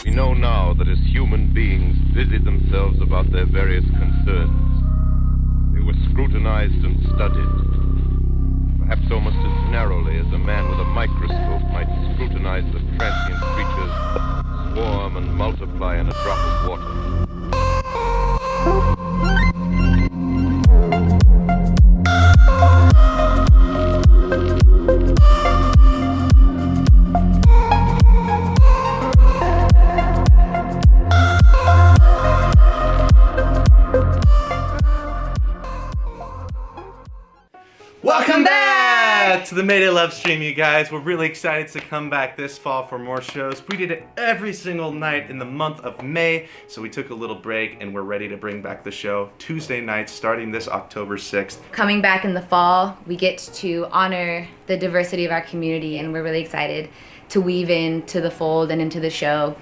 We know now that as human beings busied themselves about their various concerns, they were scrutinized and studied, perhaps almost as narrowly as a man with a microscope might scrutinize the transient creatures that swarm and multiply in a drop of water. Welcome back to the Mayday LoveStream, you guys. We're really excited to come back this fall for more shows. We did it every single night in the month of May, so we took a little break and we're ready to bring back the show Tuesday nights starting this October 6th. Coming back in the fall, we get to honor the diversity of our community, and we're really excited to weave into the fold and into the show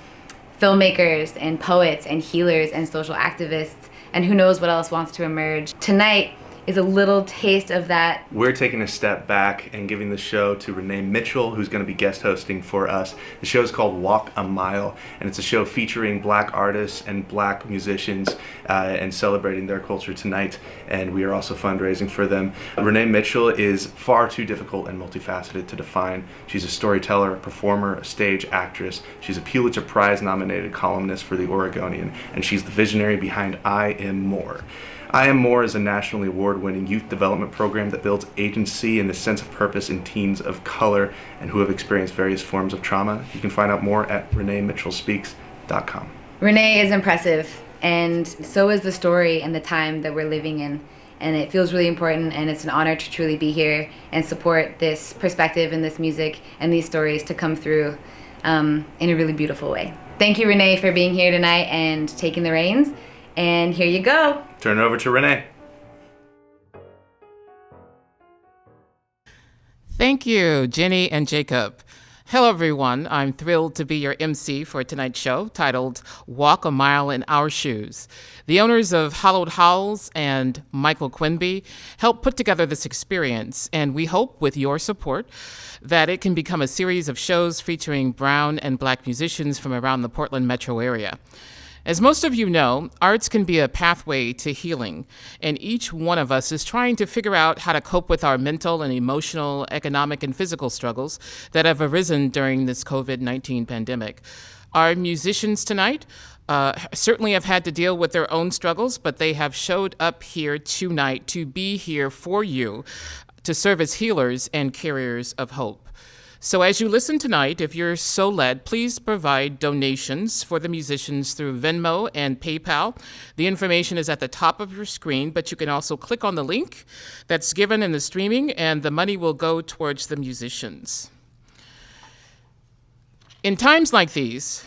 filmmakers and poets and healers and social activists, and who knows what else wants to emerge. Tonight is a little taste of that. We're taking a step back and giving the show to S.Renee Mitchell, who's going to be guest hosting for us. The show is called Walk a Mile, and it's a show featuring black artists and black musicians and celebrating their culture tonight, and we are also fundraising for them. S.Renee Mitchell is far too difficult and multifaceted to define. She's a storyteller, a performer, a stage actress. She's a Pulitzer Prize nominated columnist for The Oregonian, and she's the visionary behind I Am More. I Am More is a nationally award-winning youth development program that builds agency and a sense of purpose in teens of color and who have experienced various forms of trauma. You can find out more at ReneeMitchellSpeaks.com. Renee is impressive, and so is the story and the time that we're living in. And it feels really important, and it's an honor to truly be here and support this perspective and this music and these stories to come through in a really beautiful way. Thank you, Renee, for being here tonight and taking the reins. And here you go. Turn it over to Renee. Thank you, Jenny and Jacob. Hello, everyone. I'm thrilled to be your MC for tonight's show, titled Walk a Mile in Our Shoes. The owners of Hallowed Halls and Michael Quinby helped put together this experience, and we hope, with your support, that it can become a series of shows featuring brown and black musicians from around the Portland metro area. As most of you know, arts can be a pathway to healing, and each one of us is trying to figure out how to cope with our mental and emotional, economic, and physical struggles that have arisen during this COVID-19 pandemic. Our musicians tonight certainly have had to deal with their own struggles, but they have showed up here tonight to be here for you, to serve as healers and carriers of hope. So as you listen tonight, if you're so led, please provide donations for the musicians through Venmo and PayPal. The information is at the top of your screen, but you can also click on the link that's given in the streaming, and the money will go towards the musicians. In times like these,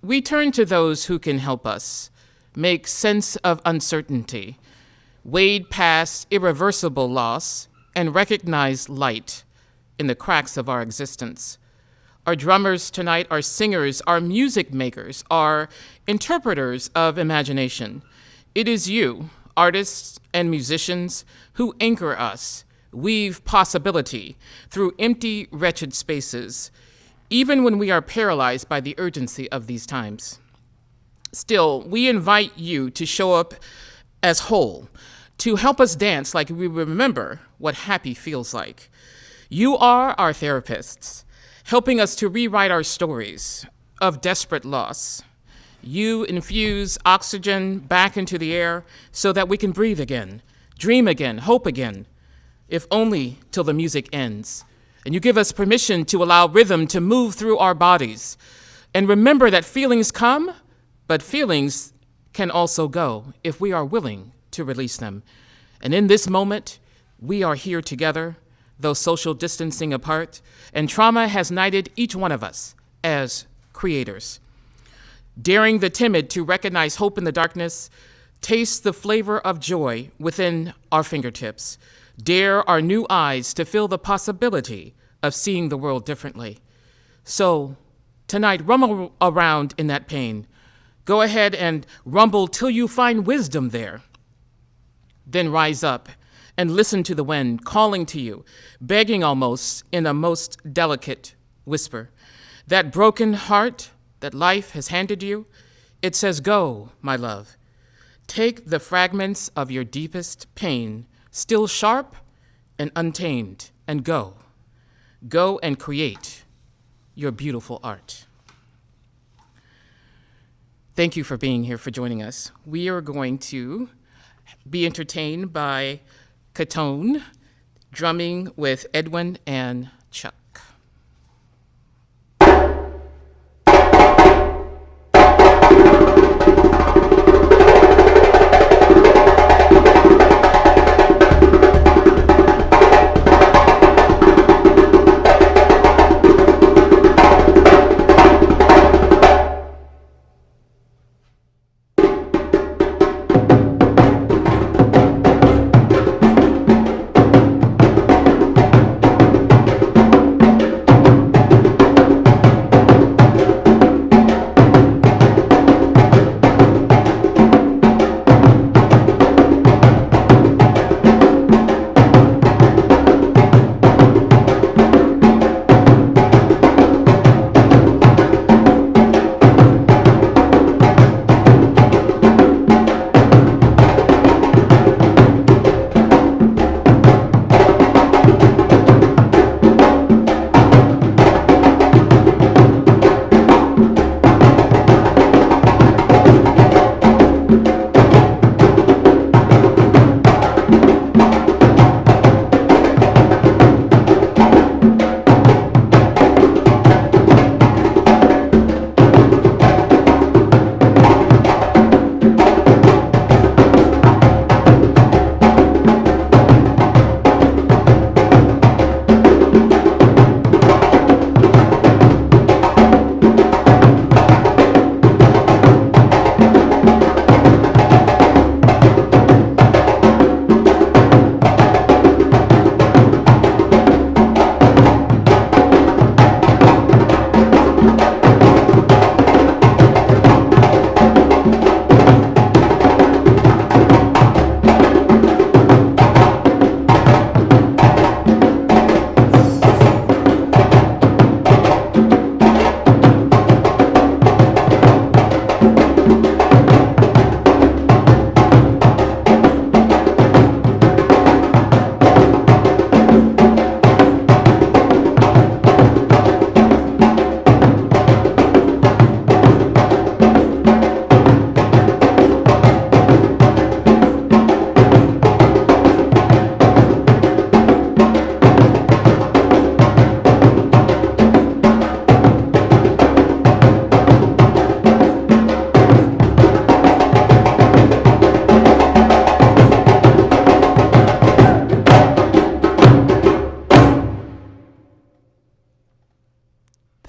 we turn to those who can help us make sense of uncertainty, wade past irreversible loss, and recognize light in the cracks of our existence. Our drummers tonight are singers, are music makers, are interpreters of imagination. It is you, artists and musicians, who anchor us, weave possibility through empty, wretched spaces, even when we are paralyzed by the urgency of these times. Still, we invite you to show up as whole, to help us dance like we remember what happy feels like. You are our therapists, helping us to rewrite our stories of desperate loss. You infuse oxygen back into the air so that we can breathe again, dream again, hope again, if only till the music ends. And you give us permission to allow rhythm to move through our bodies. And remember that feelings come, but feelings can also go if we are willing to release them. And in this moment, we are here together, though social distancing apart, and trauma has knighted each one of us as creators. Daring the timid to recognize hope in the darkness, taste the flavor of joy within our fingertips. Dare our new eyes to feel the possibility of seeing the world differently. So, tonight, rumble around in that pain. Go ahead and rumble till you find wisdom there. Then rise up and listen to the wind calling to you, begging almost in a most delicate whisper. That broken heart that life has handed you, it says, go, my love. Take the fragments of your deepest pain, still sharp and untamed, and go. Go and create your beautiful art. Thank you for being here, for joining us. We are going to be entertained by Caton, drumming with Edwin and Chuk.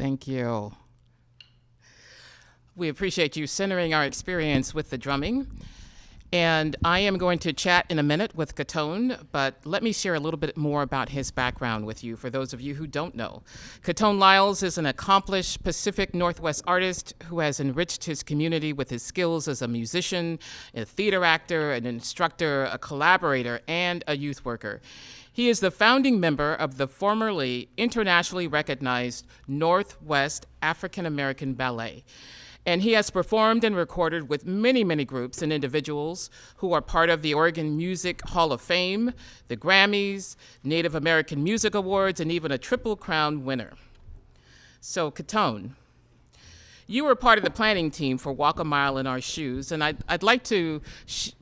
Thank you. We appreciate you centering our experience with the drumming. And I am going to chat in a minute with Caton, but let me share a little bit more about his background with you for those of you who don't know. Caton Lyles is an accomplished Pacific Northwest artist who has enriched his community with his skills as a musician, a theater actor, an instructor, a collaborator, and a youth worker. He is the founding member of the formerly internationally recognized Northwest African American Ballet. And he has performed and recorded with many, many groups and individuals who are part of the Oregon Music Hall of Fame, the Grammys, Native American Music Awards, and even a Triple Crown winner. So, Caton, you were part of the planning team for Walk a Mile in Our Shoes, and I'd like to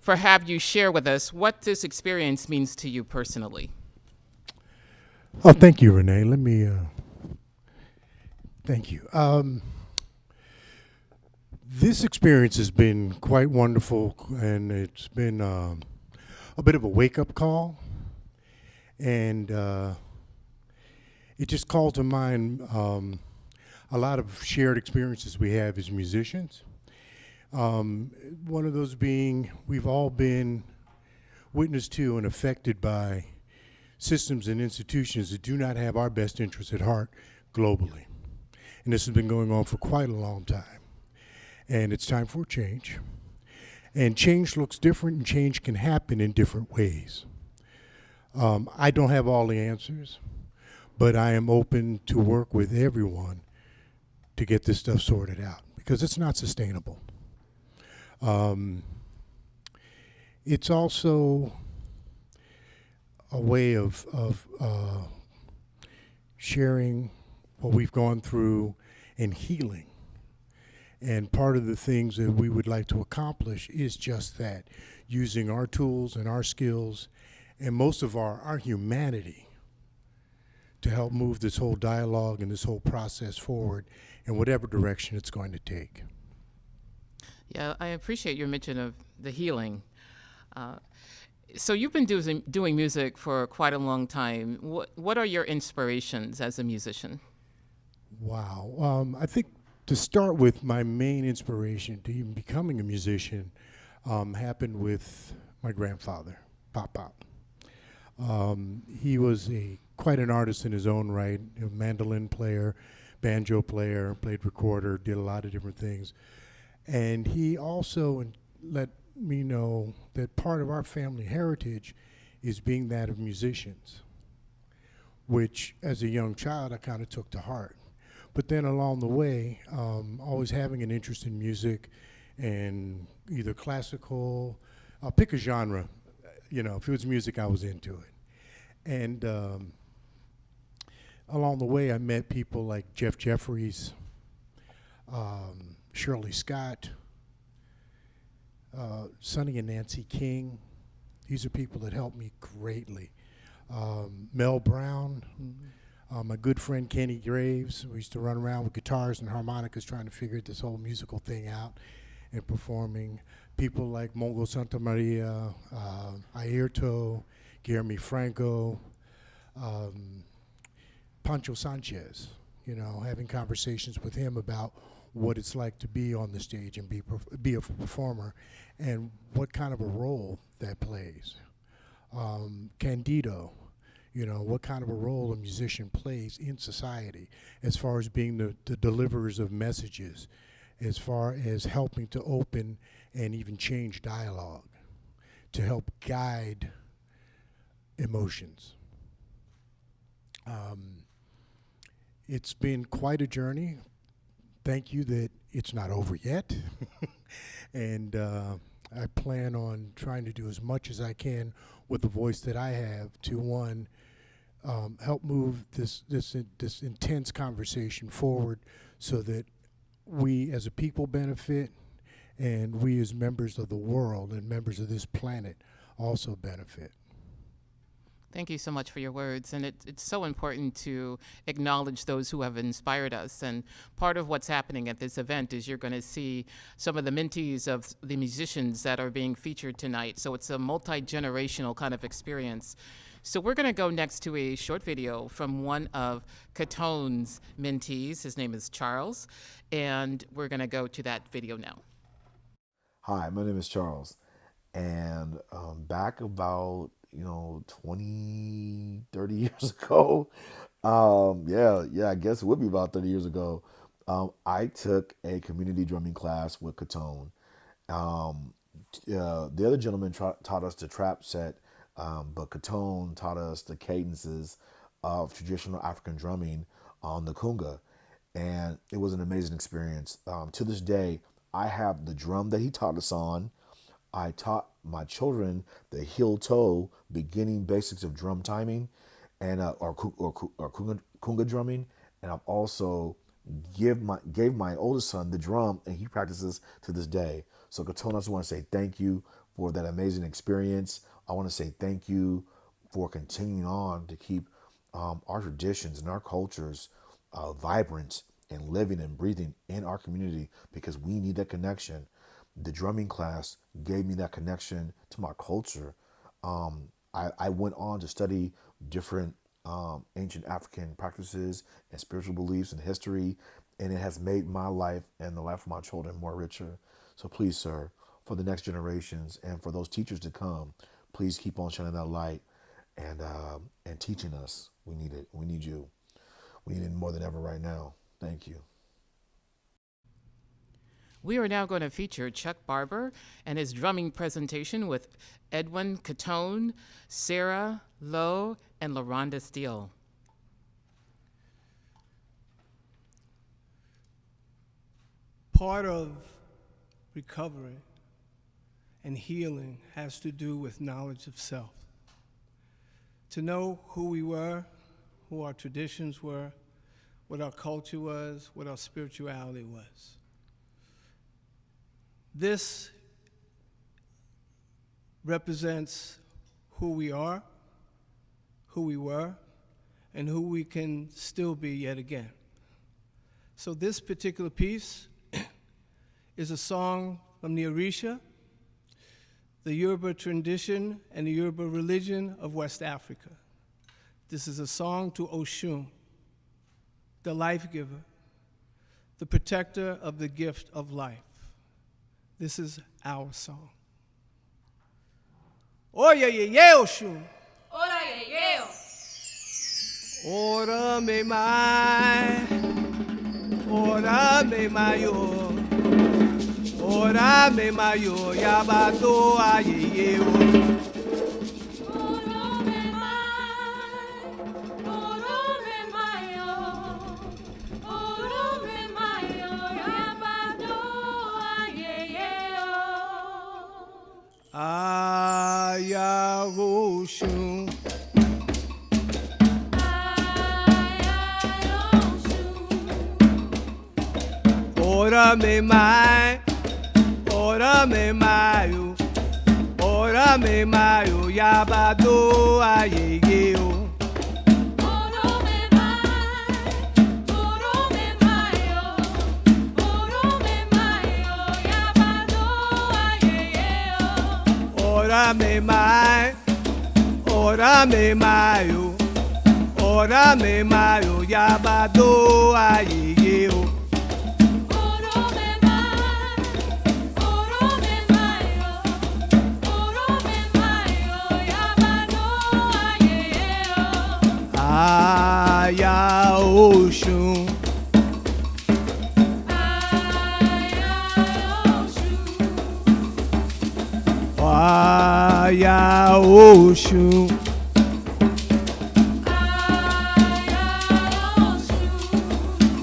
have you share with us what this experience means to you personally. Oh, thank you, Renee. Thank you. This experience has been quite wonderful, and it's been a bit of a wake-up call, and it just called to mind a lot of shared experiences we have as musicians. One of those being we've all been witness to and affected by systems and institutions that do not have our best interests at heart globally. And this has been going on for quite a long time. And it's time for change. And change looks different, and change can happen in different ways. I don't have all the answers, but I am open to work with everyone to get this stuff sorted out, because it's not sustainable. It's also a way of sharing what we've gone through and healing. And part of the things that we would like to accomplish is just that, using our tools and our skills and most of our humanity to help move this whole dialogue and this whole process forward in whatever direction it's going to take. Yeah, I appreciate your mention of the healing. So you've been doing music for quite a long time. What are your inspirations as a musician? Wow. I think to start with, my main inspiration to even becoming a musician happened with my grandfather, Pop. He was quite an artist in his own right, a mandolin player, banjo player, played recorder, did a lot of different things. And he also let me know that part of our family heritage is being that of musicians, which as a young child I kind of took to heart. But then along the way, always having an interest in music and either classical, I'll pick a genre, if it was music, I was into it. And along the way, I met people like Jeff Jeffries, Shirley Scott, Sonny and Nancy King. These are people that helped me greatly. Mel Brown. Mm-hmm. My good friend Kenny Graves. We used to run around with guitars and harmonicas trying to figure this whole musical thing out and performing. People like Mongo Santa Maria, Ayrton, Guillermo Franco, Pancho Sanchez, having conversations with him about what it's like to be on the stage and be a performer and what kind of a role that plays. Candido. What kind of a role a musician plays in society as far as being the deliverers of messages, as far as helping to open and even change dialogue, to help guide emotions. It's been quite a journey. Thank you that it's not over yet. And I plan on trying to do as much as I can with the voice that I have to, one, help move this intense conversation forward so that we as a people benefit and we as members of the world and members of this planet also benefit. Thank you so much for your words. And it's so important to acknowledge those who have inspired us. And part of what's happening at this event is you're going to see some of the mentees of the musicians that are being featured tonight. So it's a multi-generational kind of experience. So we're going to go next to a short video from one of Caton's mentees. His name is Charles, and we're going to go to that video now. Hi, my name is Charles, and back about 20, 30 years ago, I guess it would be about 30 years ago, I took a community drumming class with Caton. The other gentleman taught us the trap set, but Caton taught us the cadences of traditional African drumming on the kunga, and it was an amazing experience. To this day, I have the drum that he taught us on. I taught my children the heel-toe beginning basics of drum timing, and or kunga drumming, and I've also gave my oldest son the drum, and he practices to this day. So Caton, I just want to say thank you for that amazing experience. I want to say thank you for continuing on to keep our traditions and our cultures vibrant and living and breathing in our community, because we need that connection. The drumming class gave me that connection to my culture. I went on to study different ancient African practices and spiritual beliefs and history, and it has made my life and the life of my children more richer. So please, sir, for the next generations and for those teachers to come, please keep on shining that light and teaching us. We need it. We need you. We need it more than ever right now. Thank you. We are now going to feature Chuk Barber and his drumming presentation with Edwin, Caton, Sarah, Lo, and Rhonda Steele. Part of recovery and healing has to do with knowledge of self. To know who we were, who our traditions were, what our culture was, what our spirituality was. This represents who we are, who we were, and who we can still be yet again. So this particular piece is a song from the Orisha, the Yoruba tradition and the Yoruba religion of West Africa. This is a song to Oshun, the life giver, the protector of the gift of life. This is our song. Oya ye ye Oshun. Ora ye ye. Ora me mai. Ora me mayo. Ora me mayo yabado aye ye o. Aya Oshun. Ora me mai, ora me mayo, ora me mayo yabado aye ye o. Ora me mai, ora me mayo, ora me mayo yabado aye ye o. Aya Oshun. Aya Oshun.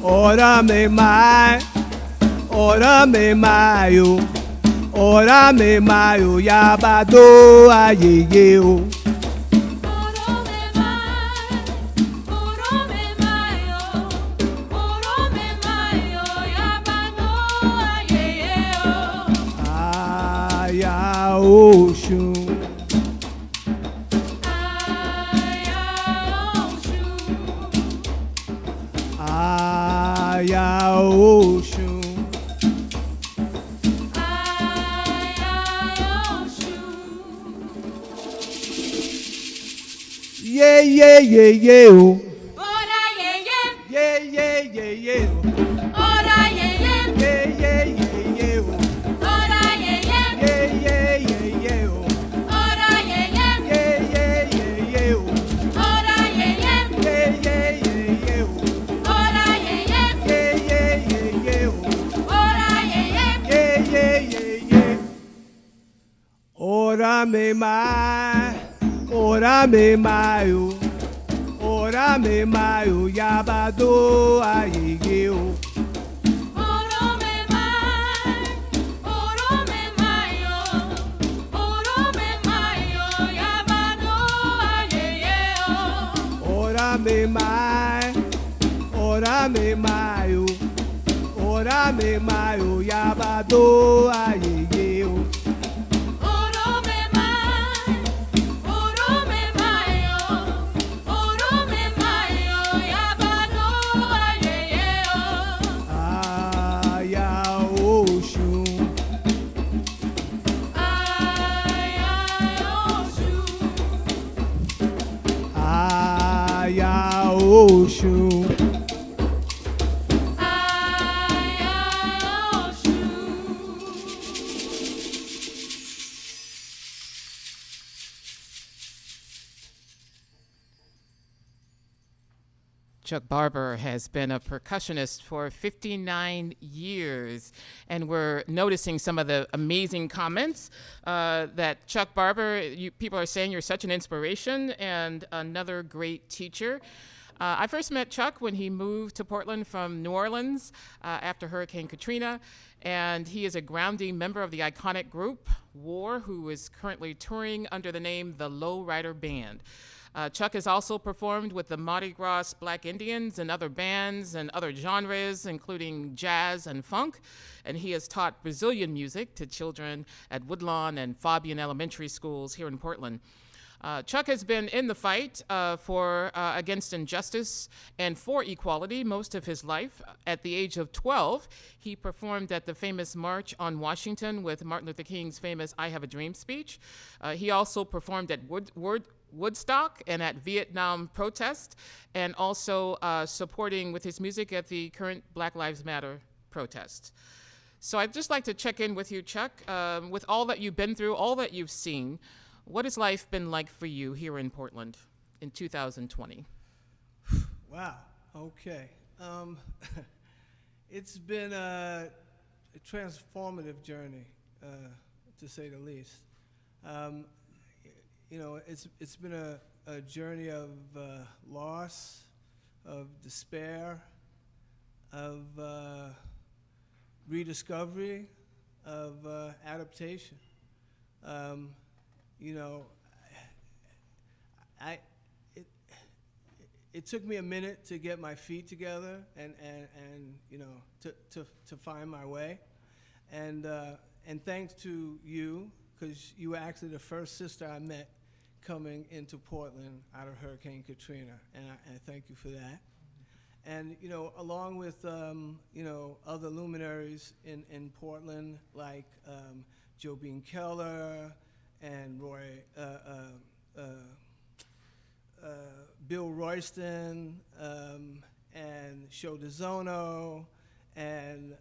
Ora me mai, ora me mayo, ora me mayo yabado aye ye o. Aya Oshun. Aya Oshun. yeah, yeah, yeah, oh. Ora yeah yeah. Yeah, yeah, yeah, yeah, oh. Ora yeah yeah. Yeah, yeah, yeah, yeah, oh. Ora yeah yeah. Yeah, yeah, yeah, yeah, oh. Ora yeah yeah. Yeah, yeah, yeah, yeah, oh. Ora yeah yeah. Yeah, yeah, yeah, yeah, oh. Ora yeah yeah. Yeah, yeah, yeah, yeah, oh. Ora yeah yeah. Yeah, yeah, yeah, yeah. Ora me mayo, yabado ayeye o. Oro me mayo, yabado ayeye o. Ora me mayo, yabado ayeye o. Oro me mayo, yabado ayeye o. Aya oshun, aya oshun. Chuk Barber has been a percussionist for 59 years, and we're noticing some of the amazing comments that Chuk Barber, people are saying you're such an inspiration and another great teacher. I first met Chuk when he moved to Portland from New Orleans after Hurricane Katrina, and he is a grounding member of the iconic group War, who is currently touring under the name the Lowrider Band. Chuk has also performed with the Mardi Gras Black Indians and other bands and other genres, including jazz and funk, and he has taught Brazilian music to children at Woodlawn and Fabian elementary schools here in Portland. Chuk has been in the fight against injustice and for equality most of his life. At the age of 12, he performed at the famous March on Washington with Martin Luther King's famous I Have a Dream speech. He also performed at Woodstock and at Vietnam protest, and also supporting with his music at the current Black Lives Matter protest. So I'd just like to check in with you, Chuk, with all that you've been through, all that you've seen. What has life been like for you here in Portland in 2020? Wow. Okay. It's been a transformative journey, to say the least. It's been a journey of loss, of despair, of rediscovery, of adaptation. It took me a minute to get my feet together and to find my way, and thanks to you, because you were actually the first sister I met coming into Portland out of Hurricane Katrina, and I thank you for that. And along with other luminaries in Portland like Joe Bean Keller and Bill Royston and Show DeZono and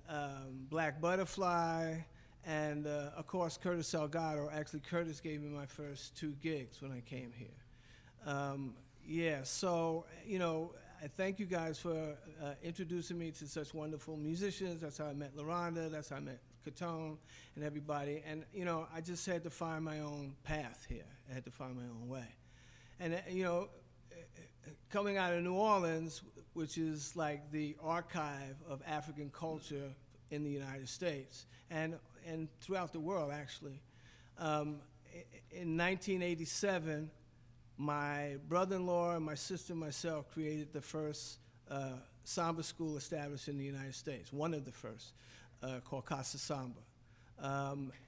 Black Butterfly and of course Curtis Salgado. Actually, Curtis gave me my first 2 gigs when I came here. So I thank you guys for introducing me to such wonderful musicians. That's how I met Rhonda. That's how I met Caton and everybody. And I just had to find my own path here. I had to find my own way. And coming out of New Orleans, which is like the archive of African culture in the United States and throughout the world, actually. In 1987, my brother-in-law and my sister and myself created the first Samba school established in the United States, one of the first, called Casa Samba.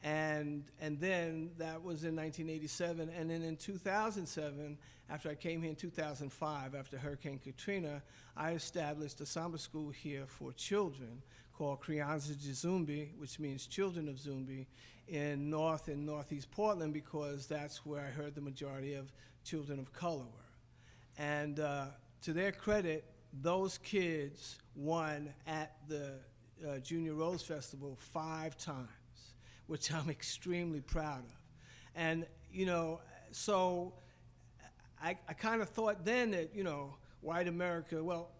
And then that was in 1987, and then in 2007, after I came here in 2005, after Hurricane Katrina, I established a Samba school here for children called Crianças de Zumbi, which means Children of Zumbi, in North and Northeast Portland, because that's where I heard the majority of children of color were. And to their credit, those kids won at the Junior Rose Festival 5 times, which I'm extremely proud of. And, you know, so I kind of thought then that, you know, white America, well,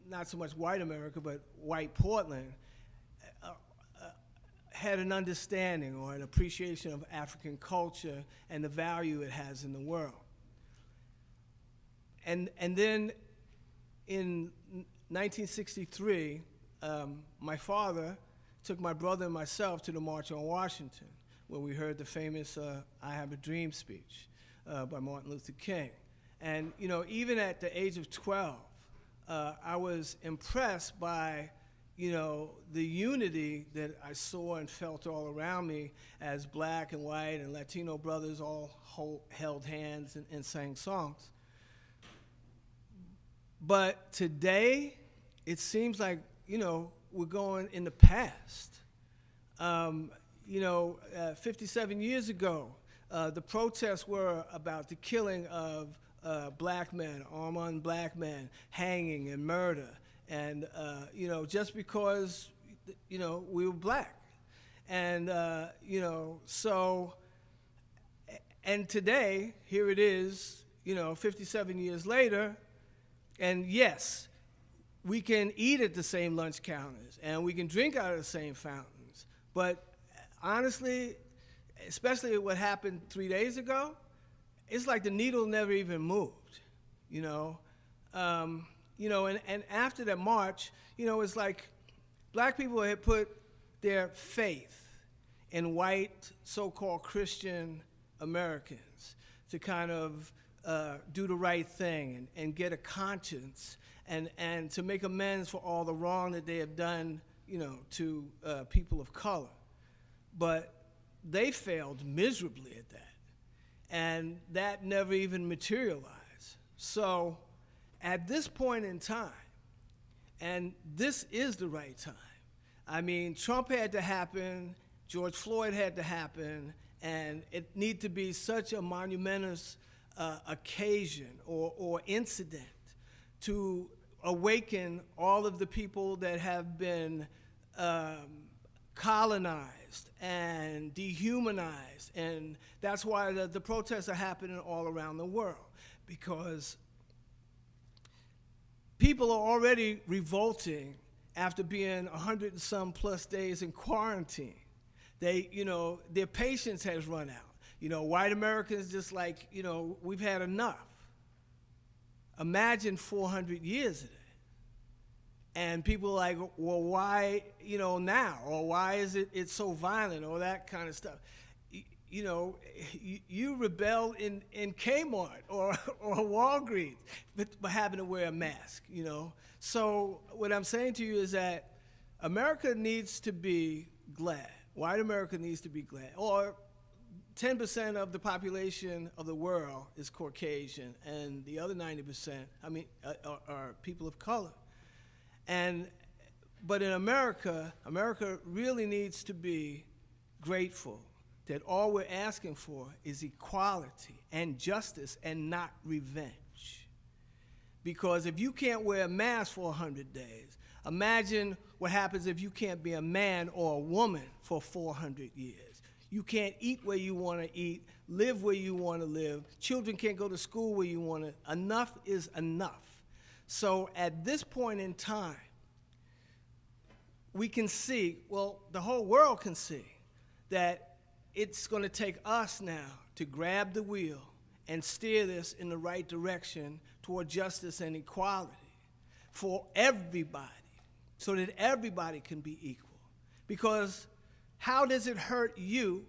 not so much white America, but white Portland, had an understanding or an appreciation of African culture and the value it has in the world. And then in 1963, my father took my brother and myself to the March on Washington, where we heard the famous I Have a Dream speech by Martin Luther King. And, you know, even at the age of 12, I was impressed by, you know, the unity that I saw and felt all around me as black and white and Latino brothers all held hands and sang songs. But today, it seems like, you know, we're going in the past. 57 years ago, the protests were about the killing of black men, armed black men, hanging and murder. And, you know, just because, you know, we were black. And, you know, so, and today, here it is, you know, 57 years later, and yes, we can eat at the same lunch counters, and we can drink out of the same fountains. But honestly, especially what happened 3 days ago, it's like the needle never even moved, you know? You know, and after that march, you know, it's like black people had put their faith in white so-called Christian Americans to kind of do the right thing and get a conscience and to make amends for all the wrong that they have done, you know, to people of color. But they failed miserably at that. And that never even materialized. So at this point in time, and this is the right time, I mean, Trump had to happen, George Floyd had to happen, and it need to be such a monumentous occasion or incident to awaken all of the people that have been colonized and dehumanized. And that's why the protests are happening all around the world, because people are already revolting after being 100 and some plus days in quarantine. They, you know, their patience has run out. You know, white Americans just like, you know, we've had enough. Imagine 400 years of that. And people are like, well, why, you know, now? Or why is it's so violent, or that kind of stuff? You know, you rebelled in Kmart or Walgreens, but having to wear a mask, you know? So what I'm saying to you is that America needs to be glad. White America needs to be glad. Or 10% of the population of the world is Caucasian, and the other 90%, I mean, are people of color. But in America, America really needs to be grateful that all we're asking for is equality and justice and not revenge. Because if you can't wear a mask for 100 days, imagine what happens if you can't be a man or a woman for 400 years. You can't eat where you want to eat, live where you want to live. Children can't go to school where you want to. Enough is enough. So at this point in time, we can see, well, the whole world can see, that it's going to take us now to grab the wheel and steer this in the right direction toward justice and equality for everybody, so that everybody can be equal. Because how does it hurt you,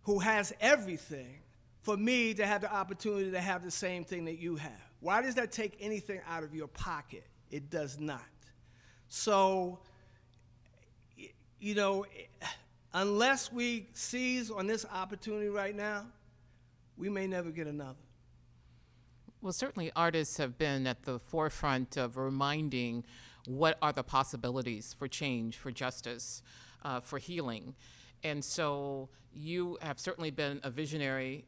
who has everything, for me to have the opportunity to have the same thing that you have? Why does that take anything out of your pocket? It does not. So, you know, unless we seize on this opportunity right now, we may never get another. Well, certainly artists have been at the forefront of reminding what are the possibilities for change, for justice, for healing. And so you have certainly been a visionary,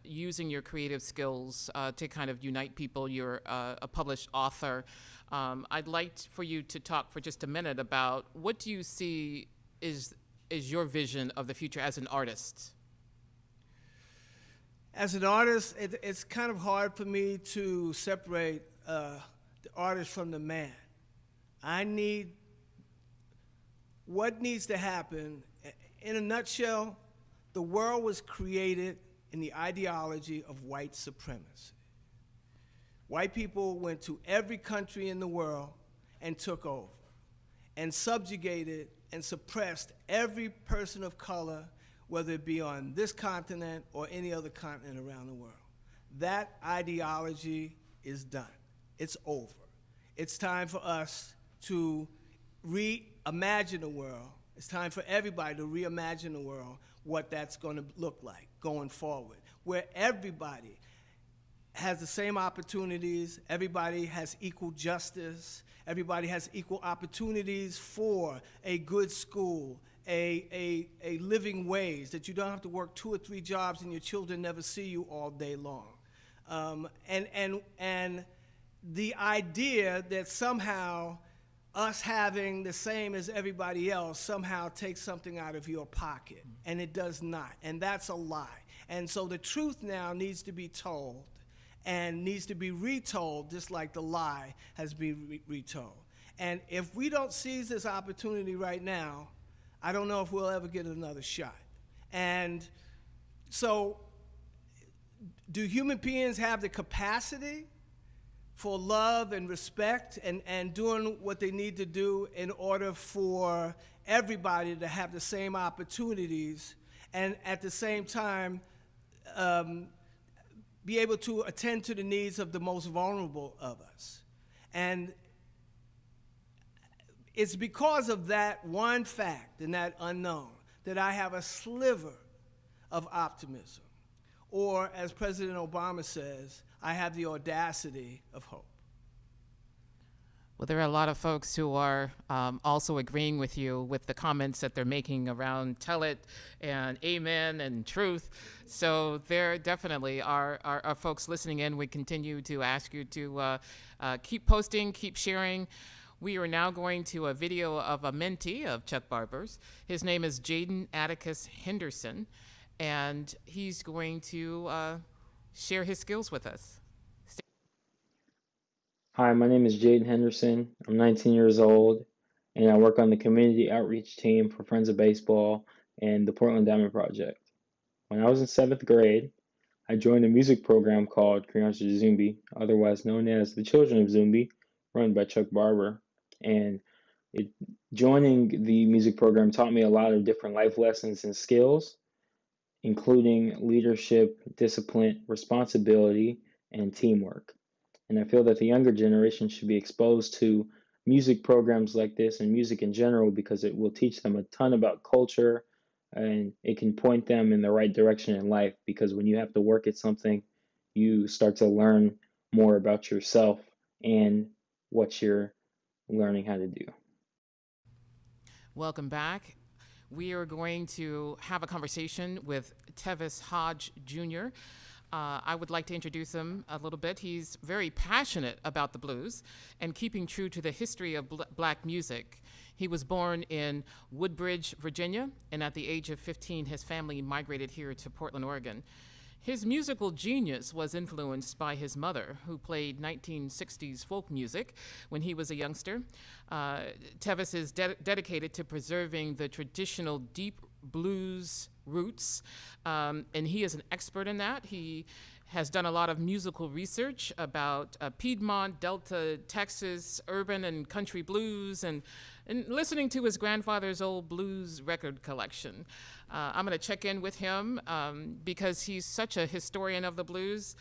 using your creative skills to kind of unite people. You're a published author. I'd like for you to talk for just a minute about what do you see is your vision of the future as an artist? As an artist, it's kind of hard for me to separate the artist from the man. What needs to happen, in a nutshell, the world was created in the ideology of white supremacy. White people went to every country in the world and took over and subjugated and suppressed every person of color, whether it be on this continent or any other continent around the world. That ideology is done. It's over. It's time for us to reimagine the world. It's time for everybody to reimagine the world, what that's going to look like going forward, where everybody has the same opportunities, everybody has equal justice, everybody has equal opportunities for a good school, a living wage, that you don't have to work 2 or 3 jobs and your children never see you all day long. And the idea that somehow us having the same as everybody else somehow takes something out of your pocket, and it does not, and that's a lie. And so the truth now needs to be told and needs to be retold, just like the lie has been retold. And if we don't seize this opportunity right now, I don't know if we'll ever get another shot. And so, do human beings have the capacity for love and respect and doing what they need to do in order for everybody to have the same opportunities and at the same time be able to attend to the needs of the most vulnerable of us? And it's because of that one fact and that unknown that I have a sliver of optimism. Or, as President Obama says, I have the audacity of hope. Well, there are a lot of folks who are also agreeing with you with the comments that they're making around tell it and amen and truth. So there definitely are folks listening in. We continue to ask you to keep posting, keep sharing. We are now going to a video of a mentee of Chuk Barber's. His name is Jaden Atticus Henderson, and he's going to share his skills with us. Hi, my name is Jaden Henderson. I'm 19 years old, and I work on the community outreach team for Friends of Baseball and the Portland Diamond Project. When I was in 7th grade, I joined a music program called Criança de Zumbi, otherwise known as the Children of Zumbi, run by Chuk Barber. And joining the music program taught me a lot of different life lessons and skills, including leadership, discipline, responsibility, and teamwork. And I feel that the younger generation should be exposed to music programs like this and music in general because it will teach them a ton about culture and it can point them in the right direction in life, because when you have to work at something, you start to learn more about yourself and what you're learning how to do. Welcome back. We are going to have a conversation with Tevis Hodge Jr. I would like to introduce him a little bit. He's very passionate about the blues and keeping true to the history of black music. He was born in Woodbridge, Virginia, and at the age of 15, his family migrated here to Portland, Oregon. His musical genius was influenced by his mother, who played 1960s folk music when he was a youngster. Tevis is dedicated to preserving the traditional deep blues roots, and he is an expert in that. He has done a lot of musical research about Piedmont, Delta, Texas, urban and country blues, and listening to his grandfather's old blues record collection. I'm going to check in with him because he's such a historian of the blues.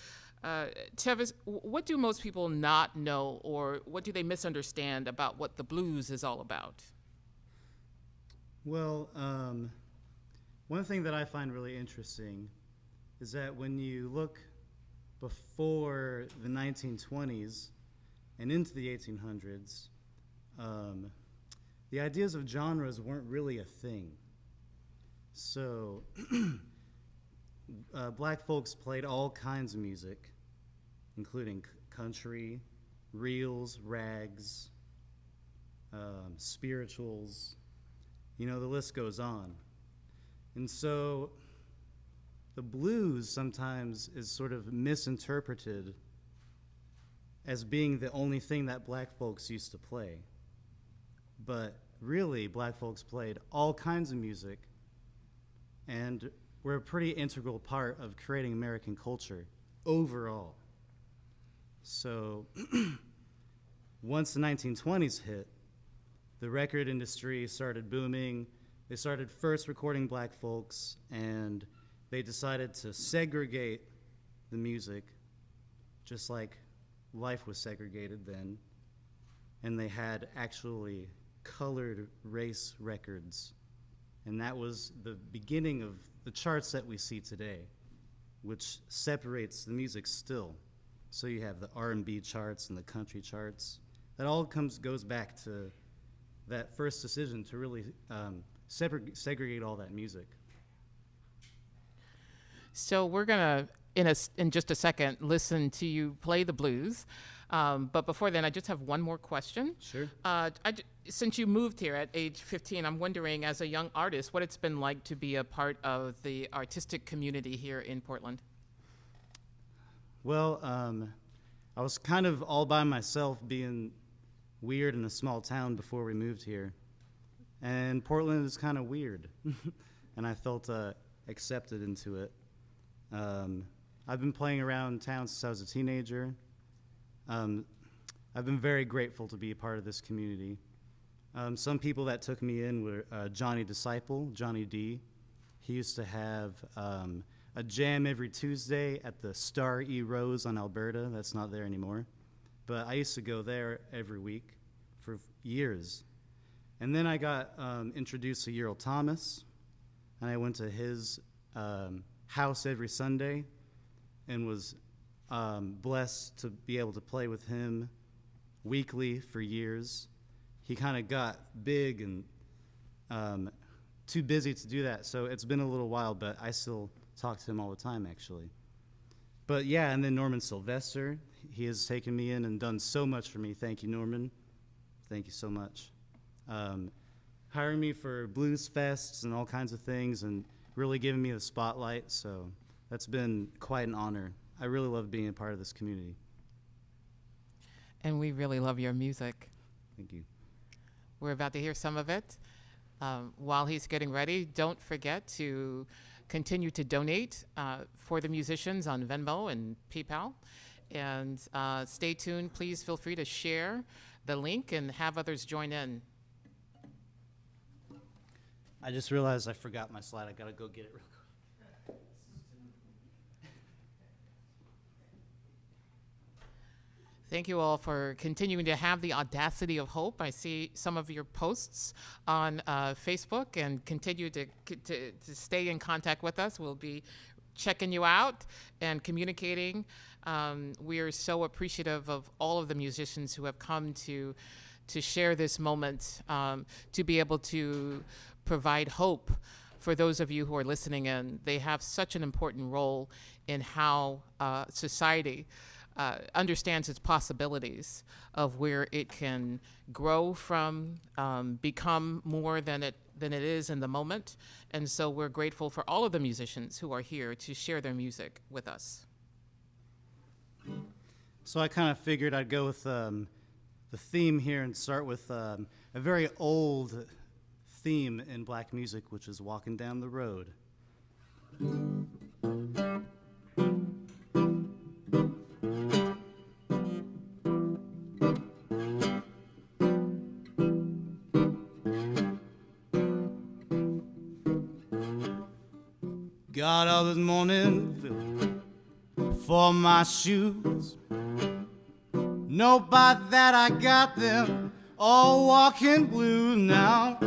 Tevis, what do most people not know, or what do they misunderstand about what the blues is all about? Well, one thing that I find really interesting is that when you look before the 1920s and into the 1800s, the ideas of genres weren't really a thing. So black folks played all kinds of music, including country, reels, rags, spirituals, the list goes on. And so the blues sometimes is sort of misinterpreted as being the only thing that black folks used to play. But really, black folks played all kinds of music and were a pretty integral part of creating American culture overall. So once the 1920s hit, the record industry started booming. They started first recording black folks, and they decided to segregate the music, just like life was segregated then. And they had actually colored race records. And that was the beginning of the charts that we see today, which separates the music still. So you have the R&B charts and the country charts. That all goes back to that first decision to really segregate all that music. So we're gonna, in just a second, listen to you play the blues. But before then, I just have one more question. Sure. Since you moved here at age 15, I'm wondering, as a young artist, what it's been like to be a part of the artistic community here in Portland. Well, I was kind of all by myself, being weird in a small town before we moved here. And Portland is kind of weird. And I felt accepted into it. I've been playing around town since I was a teenager. I've been very grateful to be a part of this community. Some people that took me in were Johnny Disciple, Johnny D. He used to have a jam every Tuesday at the Star E Rose on Alberta. That's not there anymore. But I used to go there every week for years. And then I got introduced to Ural Thomas, and I went to his house every Sunday and was blessed to be able to play with him weekly for years. He kind of got big and too busy to do that, so it's been a little while, but I still talk to him all the time, actually. But yeah, and then Norman Sylvester, he has taken me in and done so much for me. Thank you, Norman. Thank you so much. Hiring me for blues fests and all kinds of things and really giving me the spotlight, so that's been quite an honor. I really love being a part of this community. And we really love your music. Thank you. We're about to hear some of it. While he's getting ready, don't forget to continue to donate for the musicians on Venmo and PayPal. And stay tuned. Please feel free to share the link and have others join in. I just realized I forgot my slide. I gotta go get it real quick. Thank you all for continuing to have the audacity of hope. I see some of your posts on Facebook, and continue to stay in contact with us. We'll be checking you out and communicating. We are so appreciative of all of the musicians who have come to share this moment, to be able to provide hope for those of you who are listening in. They have such an important role in how society understands its possibilities of where it can grow from, become more than it is in the moment. And so we're grateful for all of the musicians who are here to share their music with us. So I kind of figured I'd go with the theme here and start with a very old theme in black music, which is Walking Down the Road. Got up this morning for my shoes. Know by that I got them all walking blue now.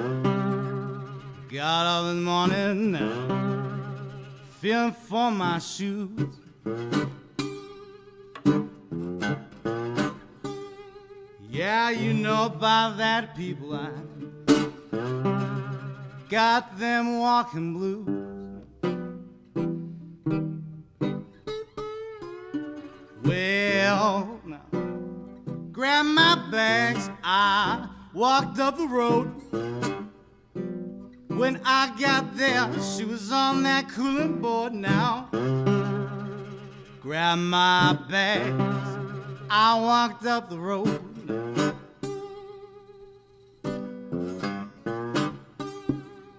Got up this morning now, feeling for my shoes. Yeah, you know by that, people, I got them walking blues. Well, now, grab my bags, I walked up the road. When I got there, she was on that cooling board now. Grab my bags, I walked up the road.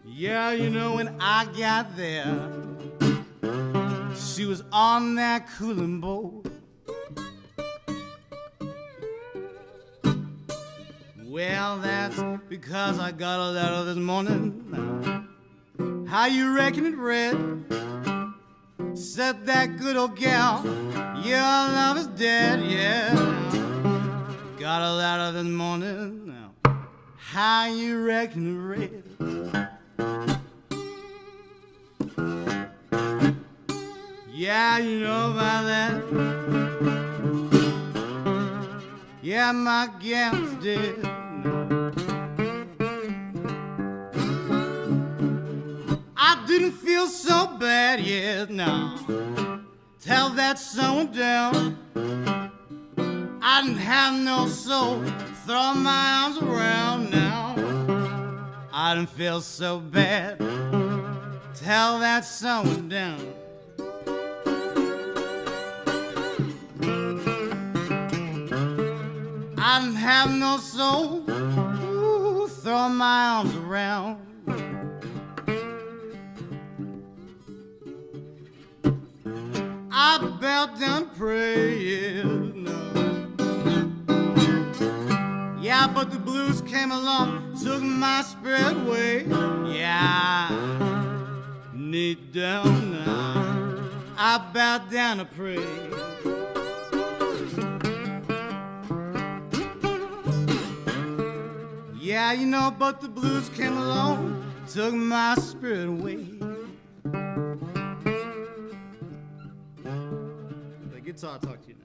Yeah, you know, when I got there, she was on that cooling board. Well, that's because I got a letter this morning. How you reckon it read? Said that good old gal, your love is dead, yeah. Got a letter this morning. How you reckon it read? Yeah, you know about that. Yeah, my gal's dead. I didn't feel so bad yet, now. Tell that someone down. I didn't have no soul, throw my arms around now. I didn't feel so bad. Tell that someone down. I didn't have no soul, ooh, throw my arms around. I bowed down and prayed, no. Yeah, but the blues came along, took my spirit away. Yeah, knee down now, I bowed down and prayed. Yeah, you know, but the blues came along, took my spirit away. The guitar talk to you now.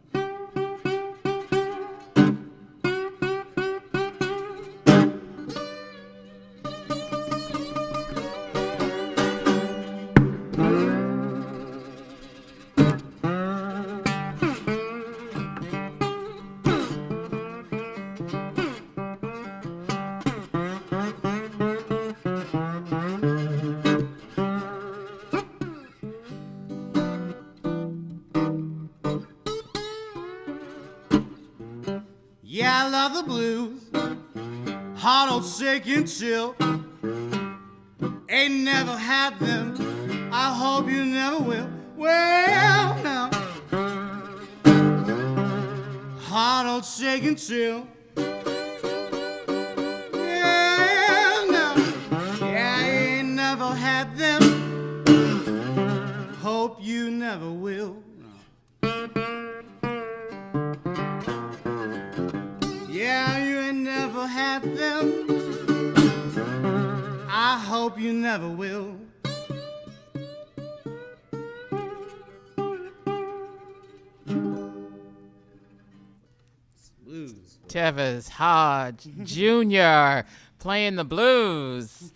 Yeah, I love the blues, hard old shake and chill. Ain't never had them, I hope you never will. Well, now, hard old shake and chill. Yeah, now, yeah, I ain't never had them, hope you never will. Yeah, you ain't never had them, I hope you never will. Blues. Tevis Hodge Jr. playing the blues.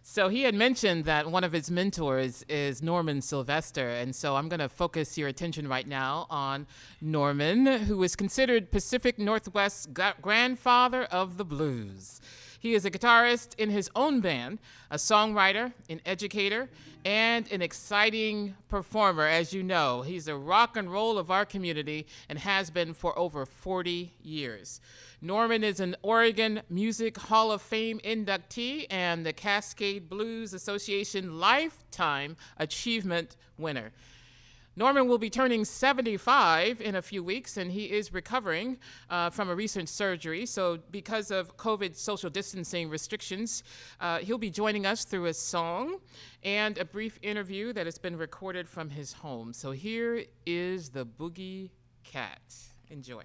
So he had mentioned that one of his mentors is Norman Sylvester, and so I'm going to focus your attention right now on Norman, who is considered Pacific Northwest's grandfather of the blues. He is a guitarist in his own band, a songwriter, an educator, and an exciting performer. As you know, he's a rock and roll of our community and has been for over 40 years. Norman is an Oregon Music Hall of Fame inductee and the Cascade Blues Association Lifetime Achievement winner. Norman will be turning 75 in a few weeks, and he is recovering from a recent surgery. So because of COVID social distancing restrictions, he'll be joining us through a song and a brief interview that has been recorded from his home. So here is the Boogie Cat. Enjoy.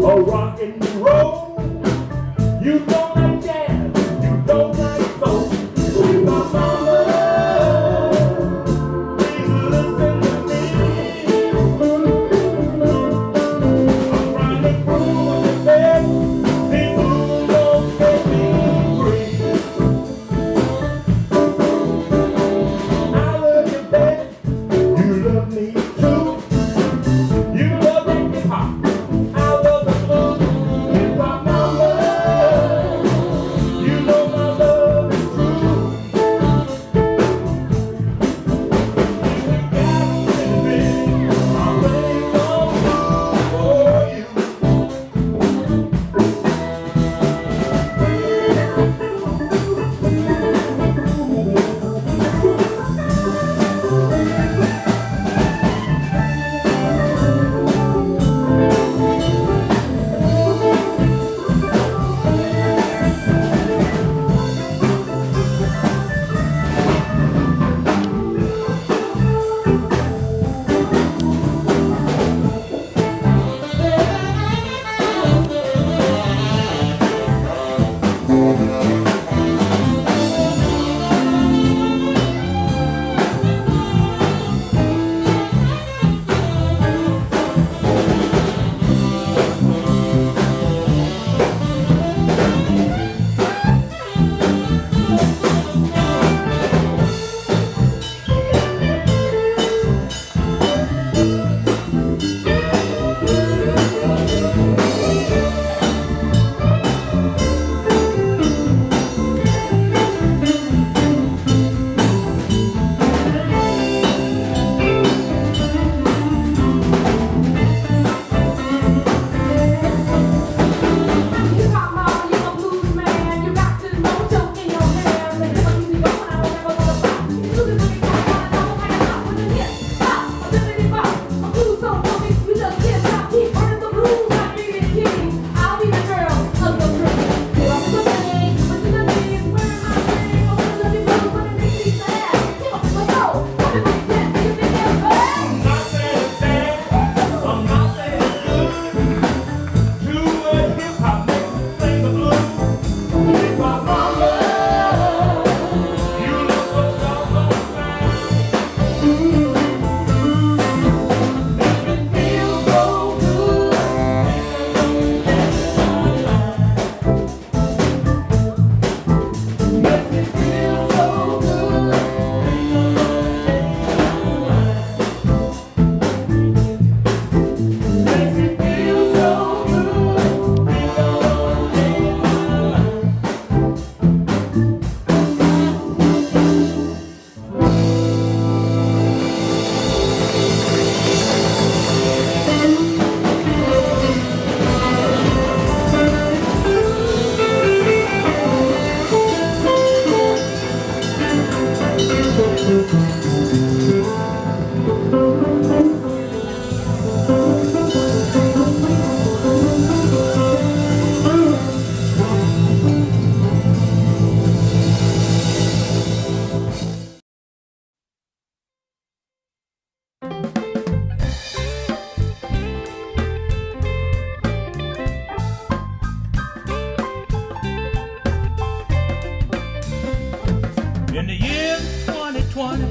or rock and roll. You don't like jazz, you don't like soul. With my mama, please listen to me. I'm trying to prove the best. People don't set me free. I love you, baby. You love me too. You love that hip hop. I love the blues. Hip hop mama. You know my love is true. We got living. I'm ready for you. In the year 2020,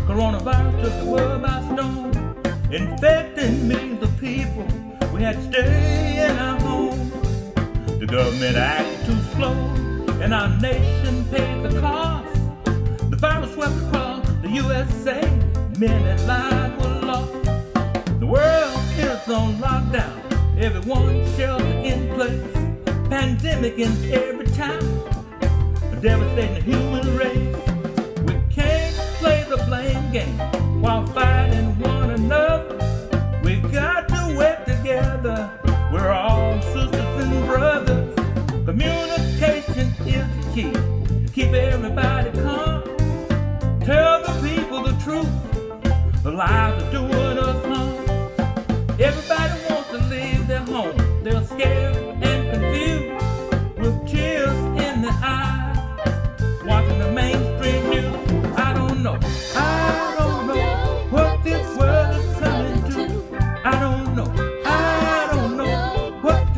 coronavirus took the world by storm, infecting millions of people. We had to stay in our homes. The government acted too slow, and our nation paid the cost. The virus swept across the USA, many lives were lost. The world is on lockdown, everyone sheltered in place. Pandemic in every town, devastating the human race. We can't play the blame game while fighting one another. We got to work together. We're all sisters and brothers. Communication is the key to keep everybody calm. Tell the people the truth. The lies are doing us harm. Everybody wants to leave their home. They're scared and confused with tears in their eyes. Watching the mainstream news, I don't know what this world is coming to. I don't know what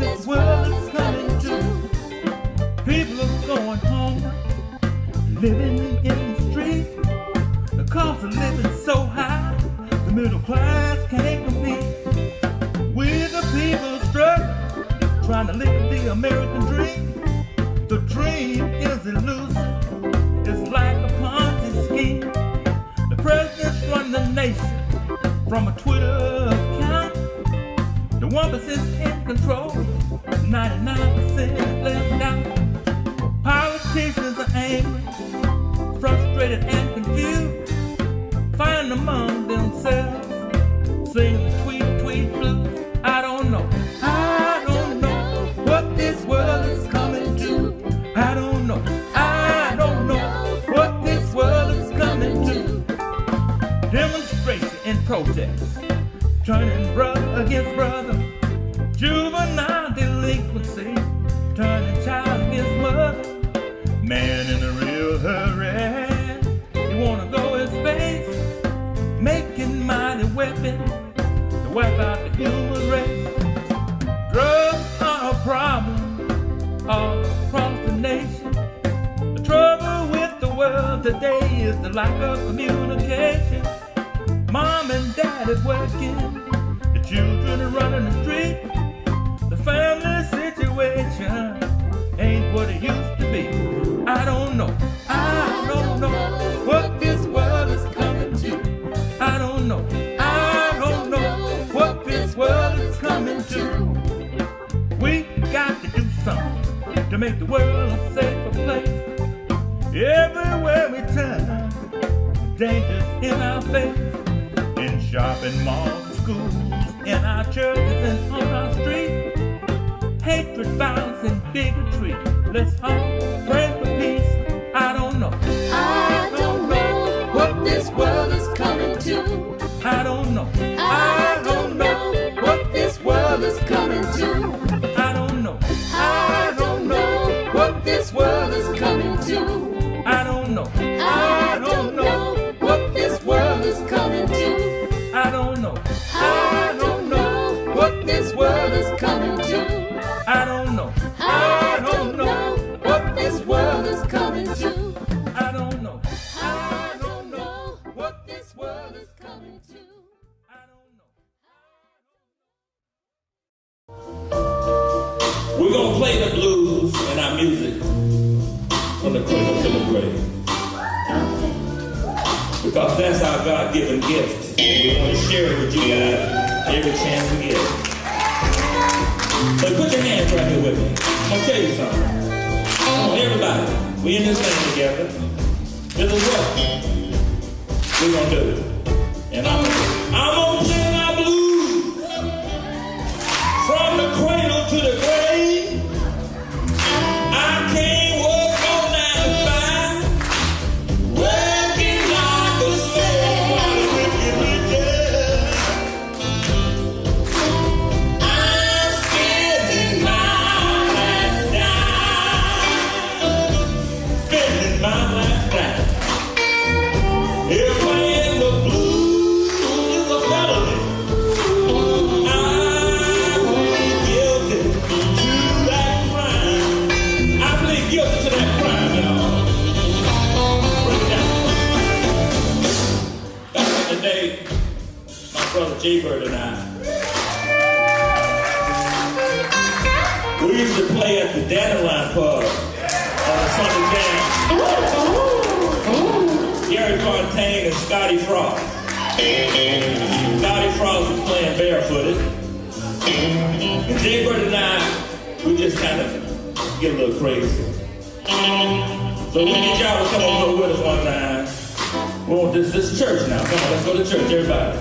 living in the street. The cost of living so high, the middle class can't compete. We the people struggle, trying to live the American dream. The dream is elusive, it's like a Ponzi scheme. The presidents run the nation from a Twitter account. The 1% in control, 99% left out. Politicians are angry, frustrated and confused, fighting among themselves, singing the tweet blues. I don't know what this world is coming to. I don't know what this world is coming to. Demonstration and protest, turning brother against brother. Juvenile delinquency, turning child against mother. Man in a real hurry, you wanna go in space, making mighty weapons to wipe out the human race. Drugs are a problem all across the nation. The trouble with the world today is the lack of communication. Mom and dad is working, the children are running the street. The family situation ain't what it used to be. I don't know what this world is coming to. I don't know what this world is coming to. We got to do something to make the world a safer place. Everywhere we turn, dangers in our face. In shopping malls, schools, in our churches and on our street. Hatred, violence, and bigotry. Let's all pray for peace. I don't know what this world is coming to. I don't know what this world is coming to. I don't know what this world is coming to. I don't know what this world is coming to. I don't know what this world is coming to. I don't know what this world is coming to. I don't know what this world is coming to. I don't know. We're gonna play the blues in our music from the cradle to the grave. Because that's our God-given gift. We want to share it with you guys every chance we get. But put your hands right here with me. I'm gonna tell you something. Come on, everybody. We in this thing together. This is what we're gonna do. And I'm gonna sing our blues from the cradle to the grave. I can't work all 9 to 5, working like a slave while the wicked return. I'm spending my last dime, If playing the blues is a felony, I'm guilty to that crime. I plead guilty to that crime, y'all. Break it down. Back in the day, my brother J-Bird and I, we used to play at the Dandelion Pub on a Sunday jam. Gary Fontaine and Scotty Frost. Scotty Frost was playing barefooted. And J-Bird and I, we just kind of get a little crazy. So we need y'all to come over with us one time. We want this church now. Come on, let's go to church, everybody.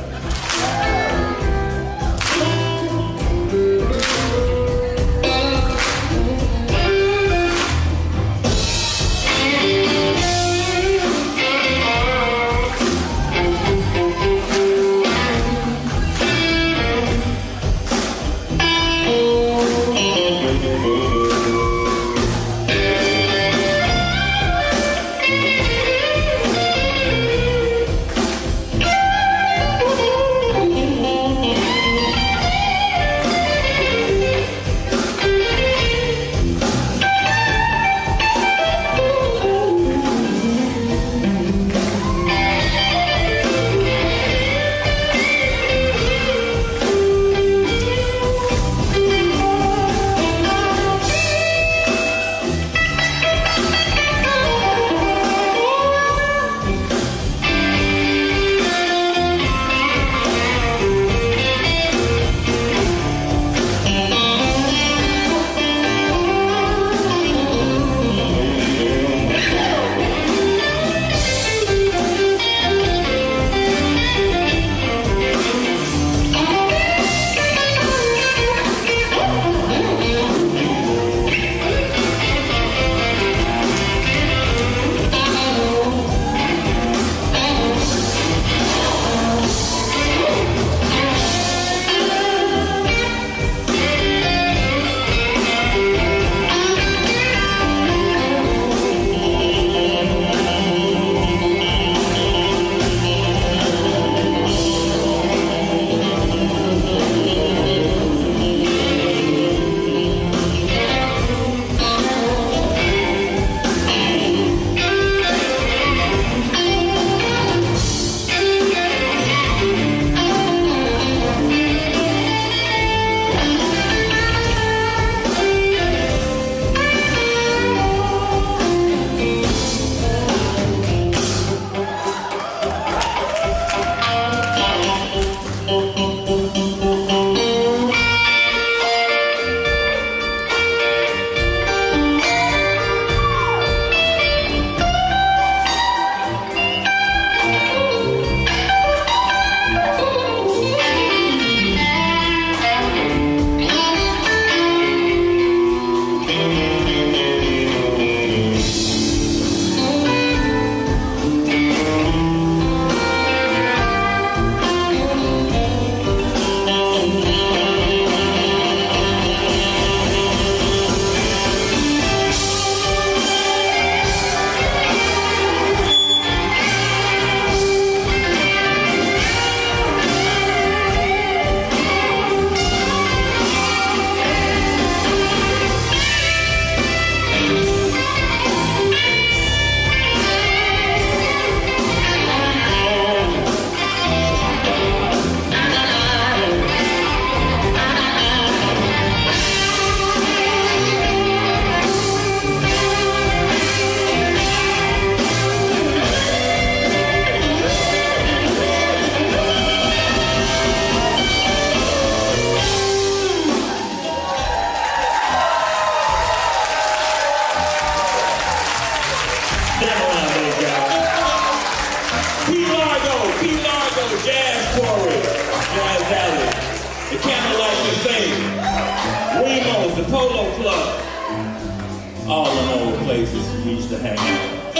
to hang out.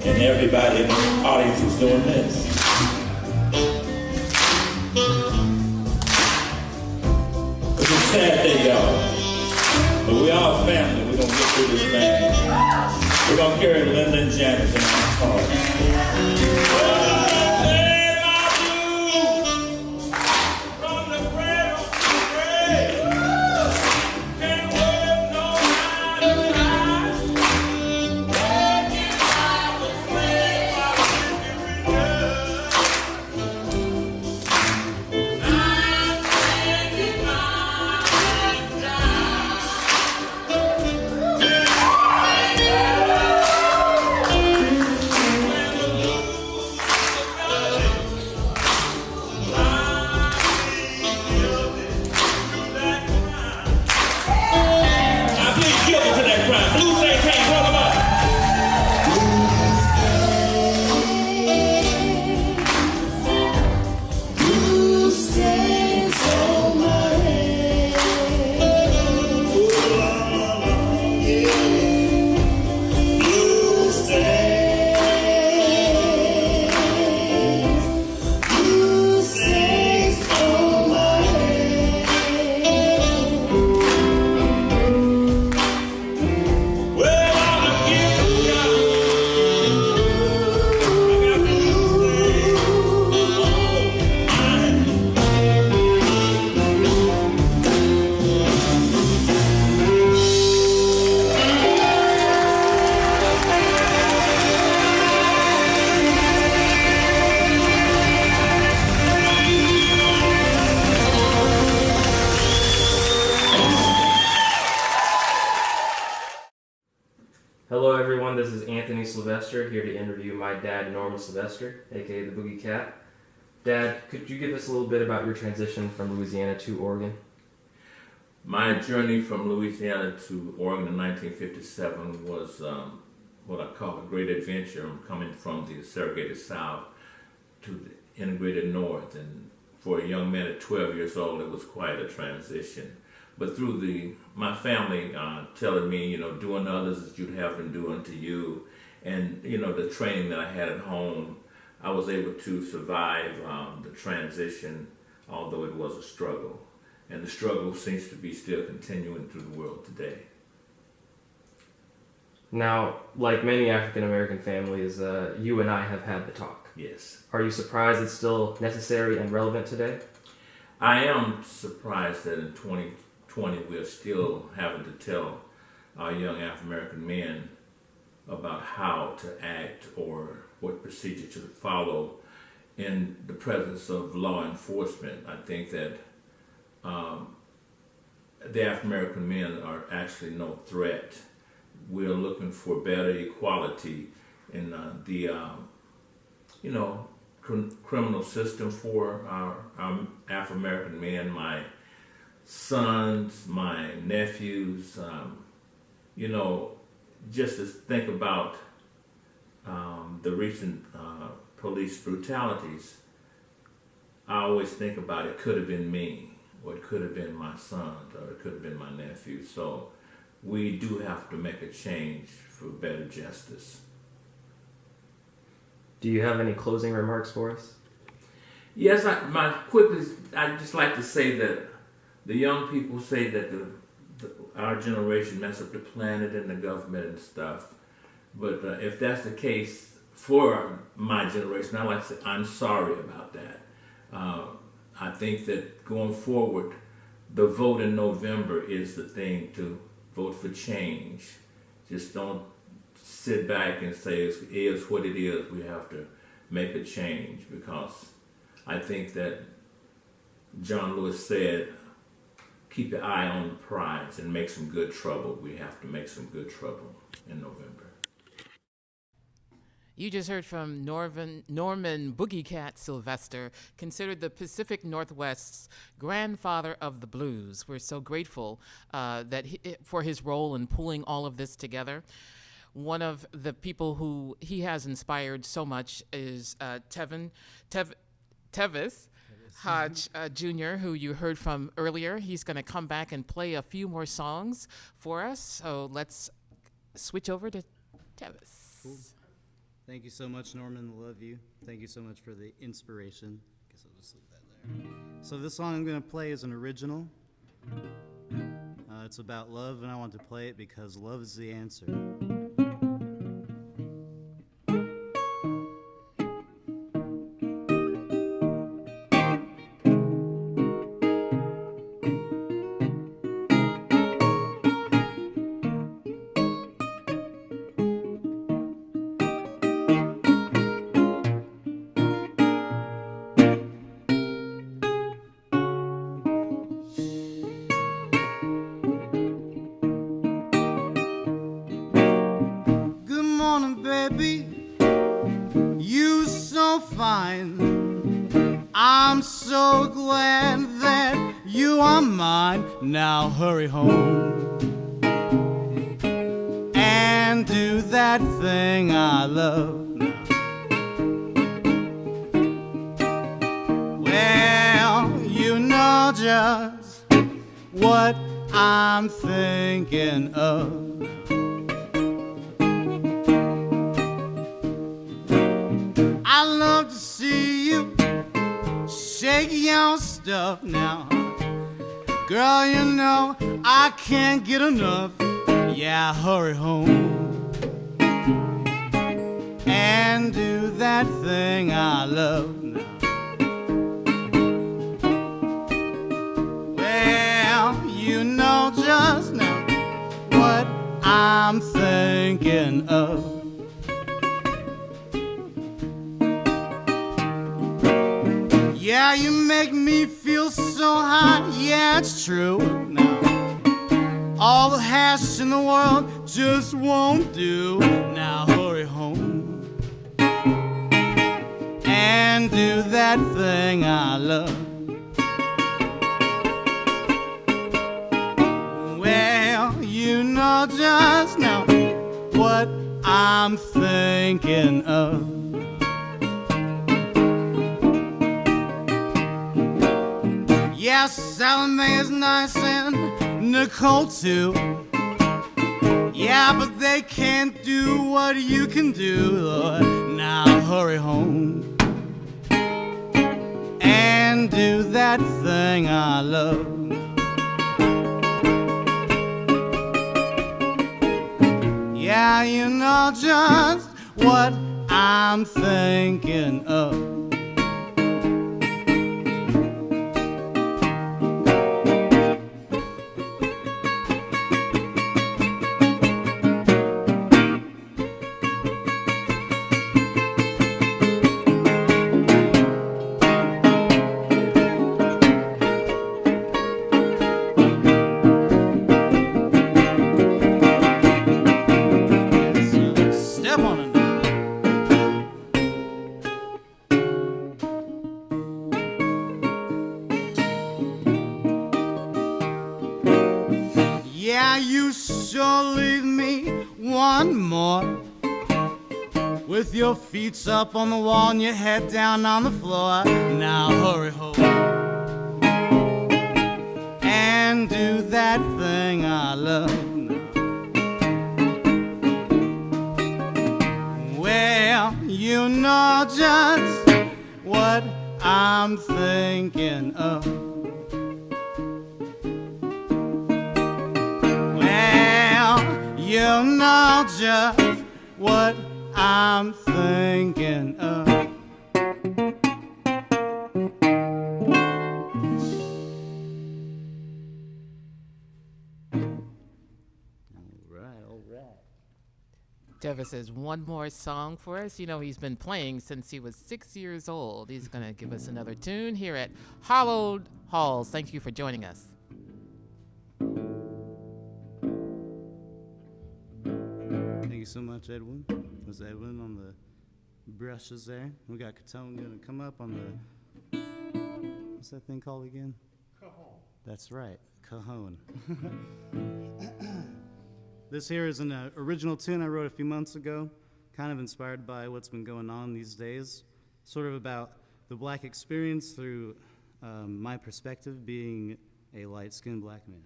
And everybody in the audience was doing this. It's a sad day, y'all. But we all family. We're going to get through this thing. We're going to carry Linda and Janice in our hearts. Hello everyone, this is Anthony Sylvester here to interview my dad, Norman Sylvester, aka the Boogie Cat. Dad, could you give us a little bit about your transition from Louisiana to Oregon? My journey from Louisiana to Oregon in 1957 was what I call a great adventure. I'm coming from the segregated South to the integrated North, and for a young man at 12 years old, it was quite a transition. But through my family telling me, do unto others as you'd have them do unto you, and the training that I had at home, I was able to survive the transition, although it was a struggle. And the struggle seems to be still continuing through the world today. Now, like many African American families, you and I have had the talk. Yes. Are you surprised it's still necessary and relevant today? I am surprised that in 2020 we're still having to tell our young African American men about how to act or what procedure to follow in the presence of law enforcement. I think that the African American men are actually no threat. We're looking for better equality in the criminal system for our African American men. My sons, my nephews, just to think about the recent police brutalities, I always think about it could have been me, or it could have been my sons, or it could have been my nephew. So we do have to make a change for better justice. Do you have any closing remarks for us? Yes, I'd just like to say that the young people say that our generation messed up the planet and the government and stuff. But if that's the case for my generation, I'd like to say I'm sorry about that. I think that going forward, the vote in November is the thing to vote for change. Just don't sit back and say it is what it is. We have to make a change, because I think that John Lewis said, keep your eye on the prize and make some good trouble. We have to make some good trouble in November. You just heard from Norman Boogie Cat Sylvester, considered the Pacific Northwest's grandfather of the blues. We're so grateful for his role in pulling all of this together. One of the people who he has inspired so much is Tevis Hodge Jr., who you heard from earlier. He's going to come back and play a few more songs for us. So let's switch over to Tevis. Cool. Thank you so much, Norman. Love you. Thank you so much for the inspiration. Guess I'll just leave that there. So this song I'm going to play is an original. It's about love, and I want to play it because love is the answer. I'm so glad that you are mine. Now hurry home and do that thing I love. Well, you know just what I'm thinking of. I love to see you shake your stuff now. Girl, you know I can't get enough. Yeah, hurry home and do that thing I love now. Well, you know just now what I'm thinking of. Yeah, you make me feel so hot, yeah, it's true. Now, all the hash in the world just won't do. Now hurry home and do that thing I love. Well, you know just now what I'm thinking of. Yeah, Salome is nice and Nicole too. Yeah, but they can't do what you can do, Lord. Now hurry home and do that thing I love. Yeah, you know just what I'm thinking of. Yeah, you sure leave me one more with your feet up on the wall and your head down on the floor. Now hurry home and do that thing I love. Well, you know just what I'm thinking of. You know just what I'm thinking of. All right. Tevis has one more song for us. You know, he's been playing since he was 6 years old. He's going to give us another tune here at Hallowed Halls. Thank you for joining us. Thank you so much, Edwin. There's Edwin on the brushes there. We got Caton going to come up on the, what's that thing called again? Cajon. That's right, cajon. This here is an original tune I wrote a few months ago, kind of inspired by what's been going on these days, sort of about the black experience through my perspective being a light-skinned black man.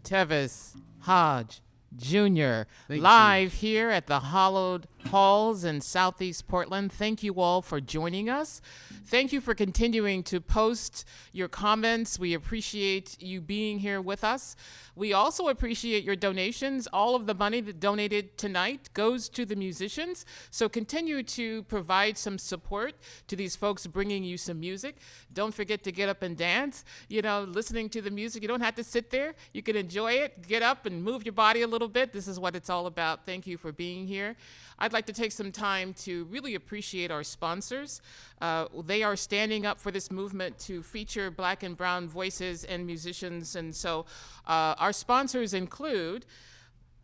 Tevis Hodge Jr. Thank you. live here at the Hallowed Halls in Southeast Portland. Thank you all for joining us. Thank you for continuing to post your comments. We appreciate you being here with us. We also appreciate your donations. All of the money that donated tonight goes to the musicians. So continue to provide some support to these folks bringing you some music. Don't forget to get up and dance. You know, listening to the music, you don't have to sit there. You can enjoy it. Get up and move your body a little bit. This is what it's all about. Thank you for being here. I'd like to take some time to really appreciate our sponsors. They are standing up for this movement to feature Black and brown voices and musicians. And so our sponsors include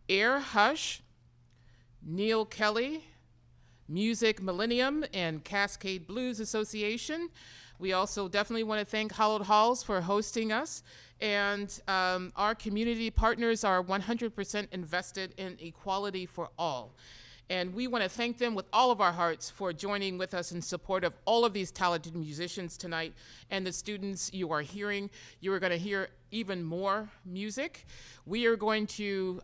Air Hush, Neil Kelly, Music Millennium, and Cascade Blues Association. We also definitely want to thank Hallowed Halls for hosting us. And our community partners are 100% invested in equality for all. And we want to thank them with all of our hearts for joining with us in support of all of these talented musicians tonight and the students you are hearing. You are going to hear even more music. We are going to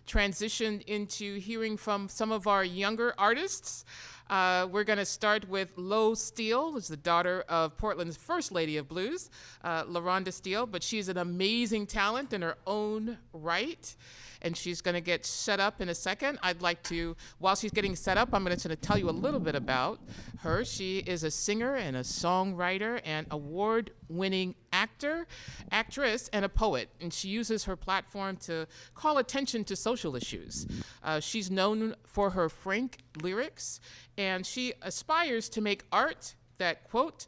transition into hearing from some of our younger artists. We're going to start with Rhonda Steele, who's the daughter of Portland's First Lady of Blues, Rhonda Steele, but she's an amazing talent in her own right. And she's going to get set up in a second. I'd like to, while she's getting set up, I'm going to tell you a little bit about her. She is a singer and a songwriter and award-winning actress, and a poet. And she uses her platform to call attention to social issues. She's known for her frank lyrics, and she aspires to make art that, quote,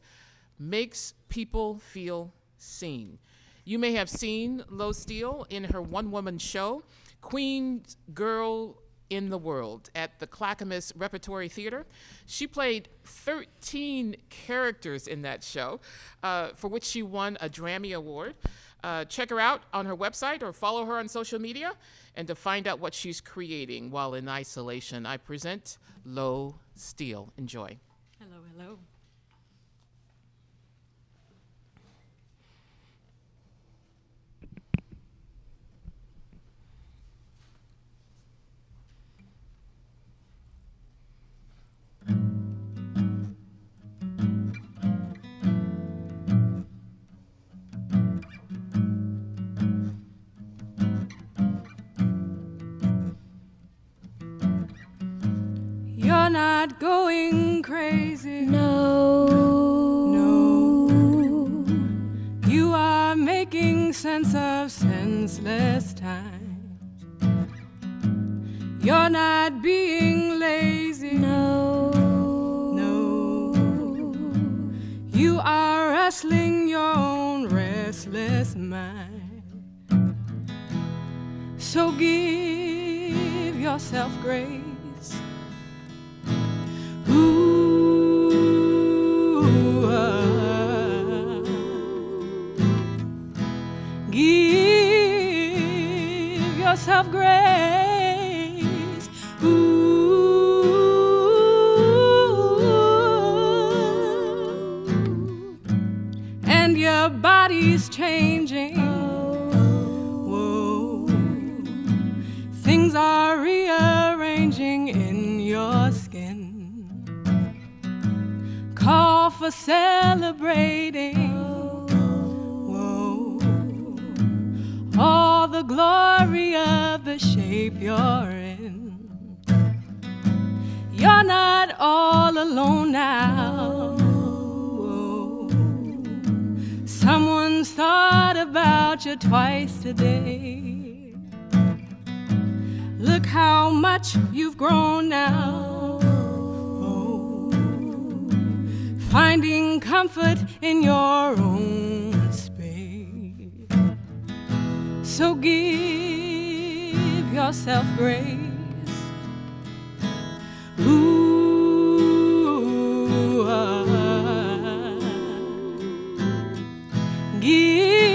makes people feel seen. You may have seen Rhonda Steele in her one-woman show, Queen Girl in the World, at the Clackamas Repertory Theater. She played 13 characters in that show, for which she won a Grammy Award. Check her out on her website or follow her on social media, and to find out what she's creating while in isolation, I present Rhonda Steele. Enjoy. Hello, hello. You're not going crazy. No. You are making sense of senseless time. You're not being lazy. No. You are wrestling your own restless mind. So give yourself grace. Give yourself grace. And your body's changing. Whoa. Things are rearranging in your skin. Call for celebrating. Whoa. All the glory of the shape you're in. You're not all alone now. Whoa. Someone's thought about you twice today. Look how much you've grown now. Finding comfort in your own space. So give yourself grace.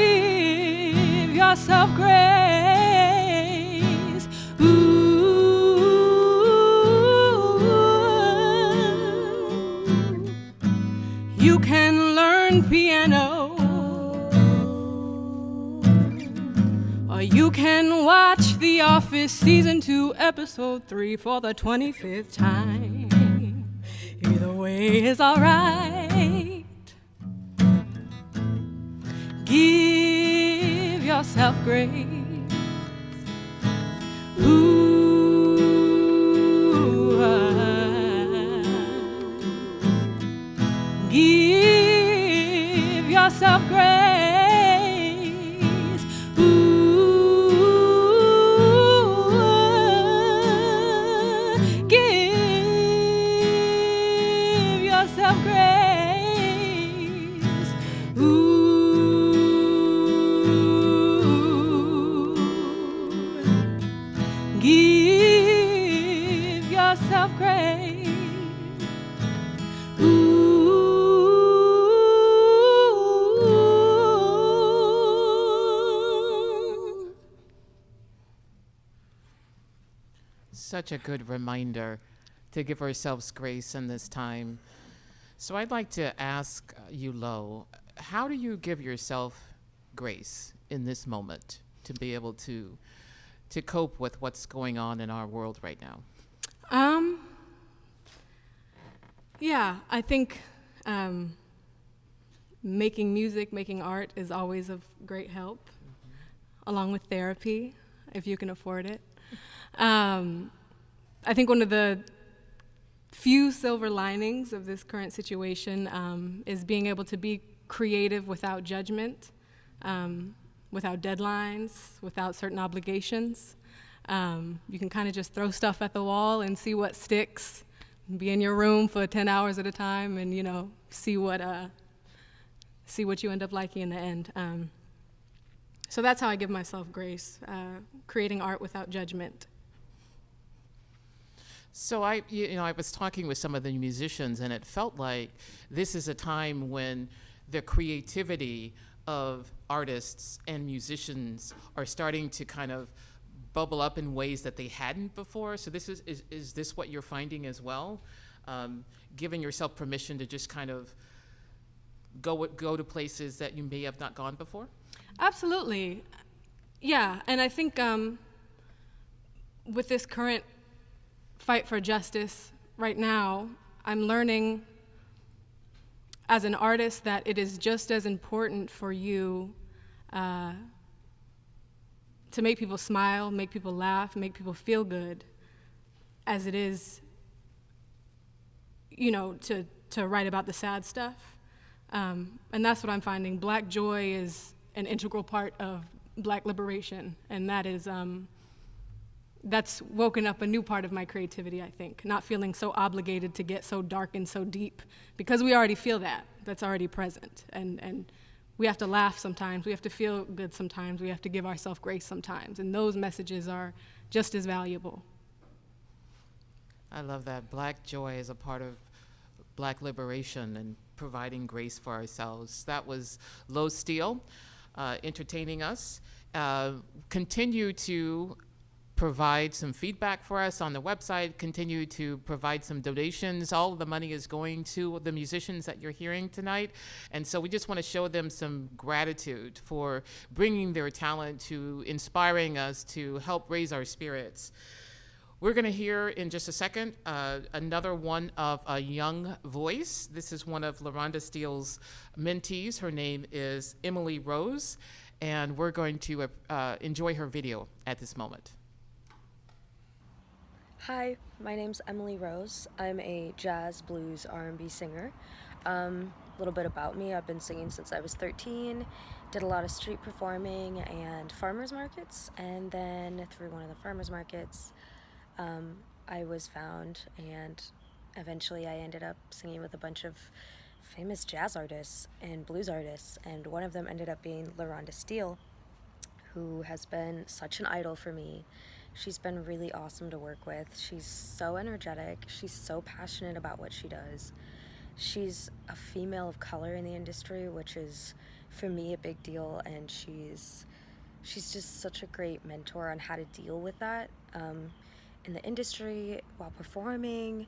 Give yourself grace. You can learn piano, or you Office Season 2, Episode 3 for the 25th time. Either way is alright. Give yourself grace. Give yourself grace. Give yourself grace. Give yourself grace. Such a good reminder to give ourselves grace in this time. So I'd like to ask you, Lo, how do you give yourself grace in this moment to be able to cope with what's going on in our world right now? Yeah, I think making music, making art is always of great help, along with therapy, if you can afford it. I think one of the few silver linings of this current situation is being able to be creative without judgment, without deadlines, without certain obligations. You can kind of just throw stuff at the wall and see what sticks. Be in your room for 10 hours at a time, and see what you end up liking in the end. So that's how I give myself grace, creating art without judgment. So I was talking with some of the musicians, and it felt like this is a time when the creativity of artists and musicians are starting to kind of bubble up in ways that they hadn't before. So this is this what you're finding as well? Giving yourself permission to just kind of go to places that you may have not gone before? Absolutely. Yeah, and I think with this current fight for justice right now, I'm learning as an artist that it is just as important for you to make people smile, make people laugh, make people feel good, as it is, to write about the sad stuff. And that's what I'm finding. Black joy is an integral part of Black liberation, and that is that's woken up a new part of my creativity, I think. Not feeling so obligated to get so dark and so deep, because we already feel that. That's already present. And we have to laugh sometimes. We have to feel good sometimes. We have to give ourselves grace sometimes. And those messages are just as valuable. I love that. Black joy is a part of Black liberation and providing grace for ourselves. That was Lo Steele entertaining us. Continue to provide some feedback for us on the website, continue to provide some donations. All of the money is going to the musicians that you're hearing tonight. And so we just want to show them some gratitude for bringing their talent to inspiring us to help raise our spirits. We're going to hear in just a second another one of a young voice. This is one of Rhonda Steele's mentees. Her name is Emily Rose, and we're going to enjoy her video at this moment. Hi, my name's Emily Rose. I'm a jazz, blues, R&B singer. A little bit about me: I've been singing since I was 13, did a lot of street performing and farmers markets, and then through one of the farmers markets, I was found, and eventually I ended up singing with a bunch of famous jazz artists and blues artists, and one of them ended up being Rhonda Steele, who has been such an idol for me. She's been really awesome to work with. She's so energetic. She's so passionate about what she does. She's a female of color in the industry, which is, for me, a big deal, and she's just such a great mentor on how to deal with that in the industry while performing,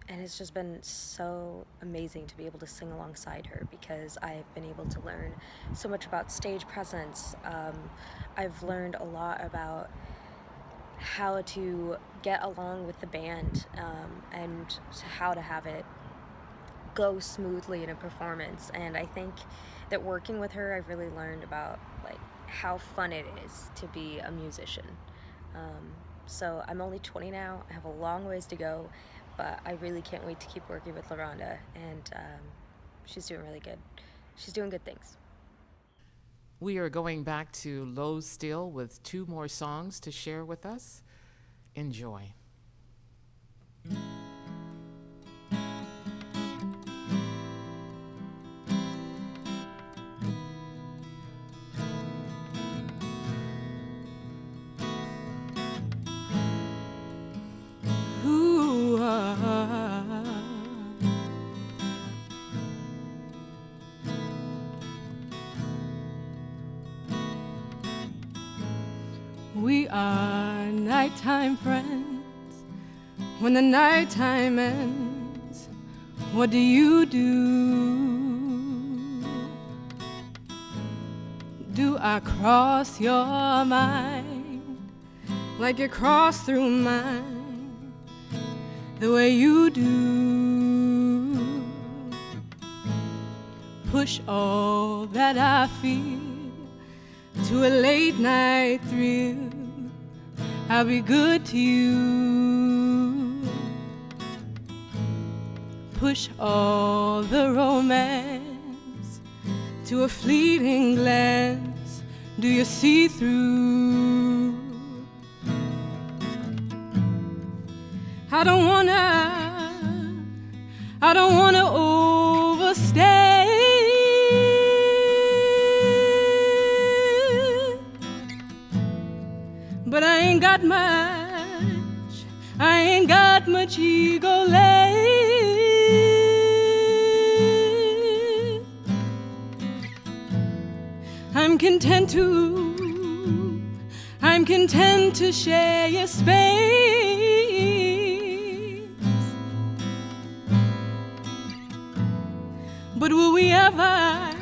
and it's just been so amazing to be able to sing alongside her, because I've been able to learn so much about stage presence. I've learned a lot about how to get along with the band and how to have it go smoothly in a performance. And I think that working with her, I've really learned about like how fun it is to be a musician. So I'm only 20 now. I have a long ways to go, but I really can't wait to keep working with Rhonda, and she's doing really good. She's doing good things. We are going back to Low Steel with 2 more songs to share with us. Enjoy. We are nighttime friends. When the nighttime ends, what do you do? Do I cross your mind like you cross through mine the way you do? Push all that I feel to a late night thrill. I'll be good to you. Push all the romance to a fleeting glance. Do you see through? I don't wanna overstay. But I ain't got much ego left. I'm content to share your space. But will we ever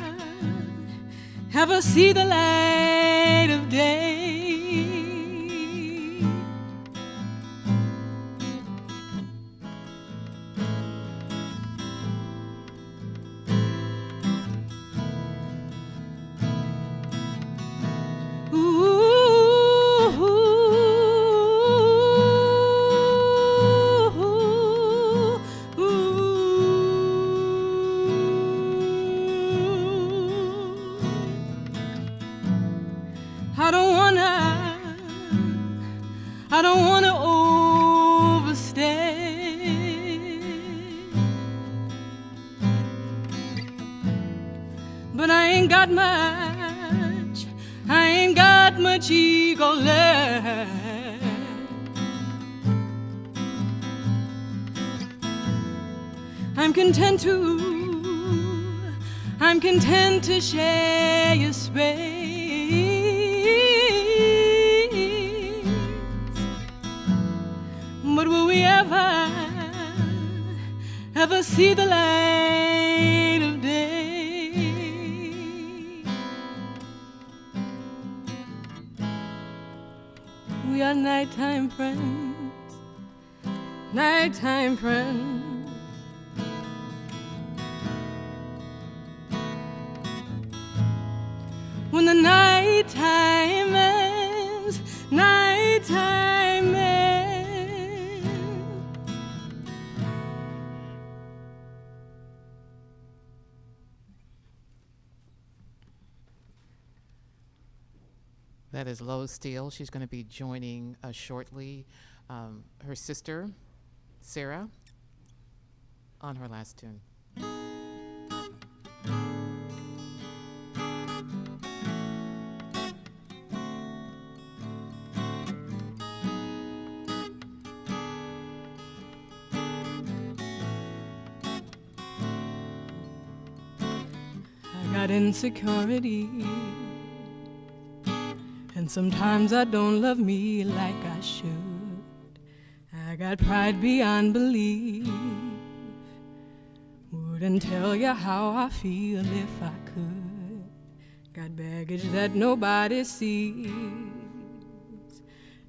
see the light of day? I don't wanna overstay. But I ain't got much ego left. I'm content to share your space. But will we ever see the light of day? We are nighttime friends, nighttime friends. When the nighttime ends, nighttime ends. That is Low Steel. She's going to be joining us shortly. Her sister, Sarah, on her last tune. I got insecurity, and sometimes I don't love me like I should. I got pride beyond belief, wouldn't tell you how I feel if I could. Got baggage that nobody sees,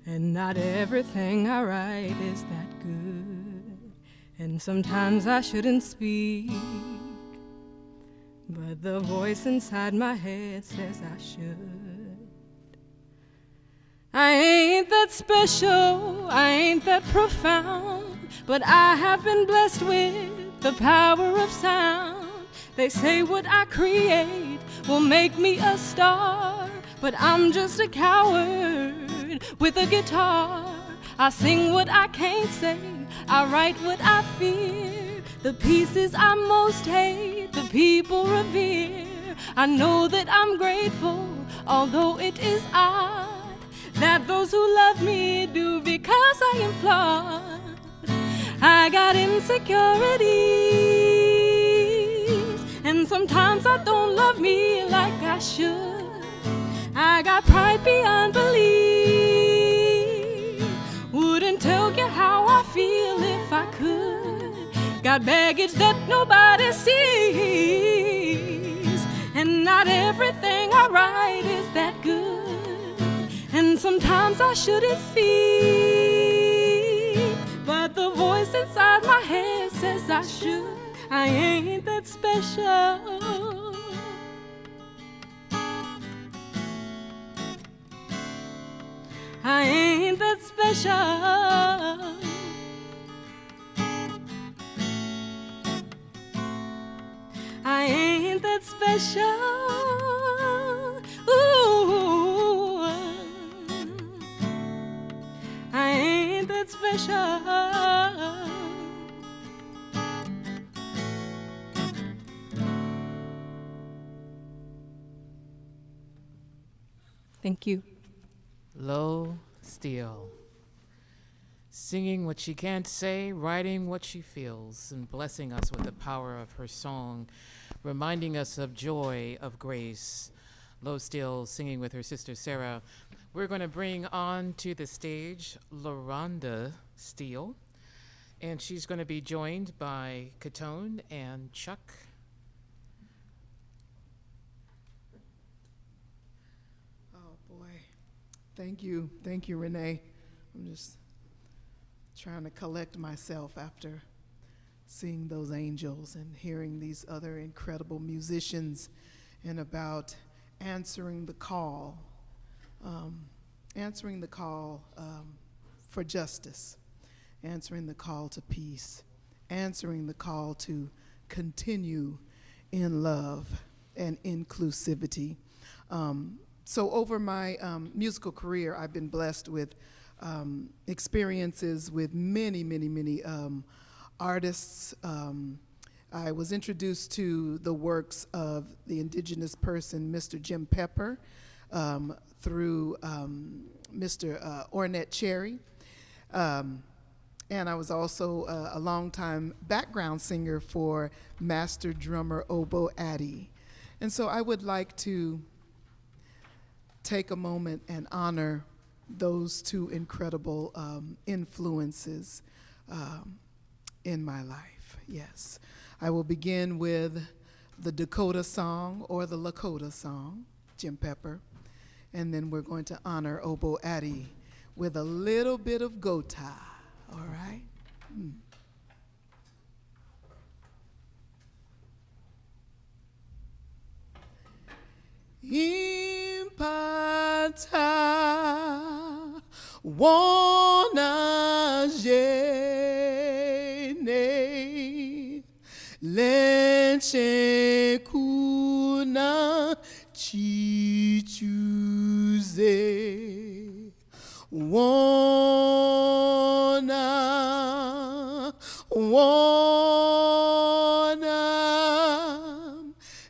and not everything I write is that good. And sometimes I shouldn't speak, but the voice inside my head says I should. I ain't that special, I ain't that profound, but I have been blessed with the power of sound. They say what I create will make me a star, but I'm just a coward with a guitar. I sing what I can't say, I write what I fear. The pieces I most hate, the people revere. I know that I'm grateful, although it is odd that those who love me do, because I am flawed. I got insecurities, and sometimes I don't love me like I should. I got pride beyond belief, wouldn't tell you how I feel if I could. Got baggage that nobody sees, and not everything I write is that good. And sometimes I shouldn't speak, but the voice inside my head says I should. I ain't that special. I ain't that special. I ain't that special. Ooh, I ain't that special. Thank you. Lo Steele. Singing what she can't say, writing what she feels, and blessing us with the power of her song, reminding us of joy, of grace. Lo Steele singing with her sister Sarah. We're going to bring on to the stage Rhonda Steele, and she's going to be joined by Caton and Chuk. Oh boy, thank you, Renee. I'm just trying to collect myself after seeing those angels and hearing these other incredible musicians, and about answering the call for justice, answering the call to peace, answering the call to continue in love and inclusivity. So over my musical career, I've been blessed with experiences with many artists. I was introduced to the works of the indigenous person, Mr. Jim Pepper, through Mr. Ornette Cherry. And I was also a longtime background singer for master drummer Obo Addy. And so I would like to take a moment and honor those two incredible influences in my life, yes. I will begin with the Dakota song, or the Lakota song, Jim Pepper, and then we're going to honor Obo Addy with a little bit of Gota, all right? Impata wana jene leche kuna chichuze wana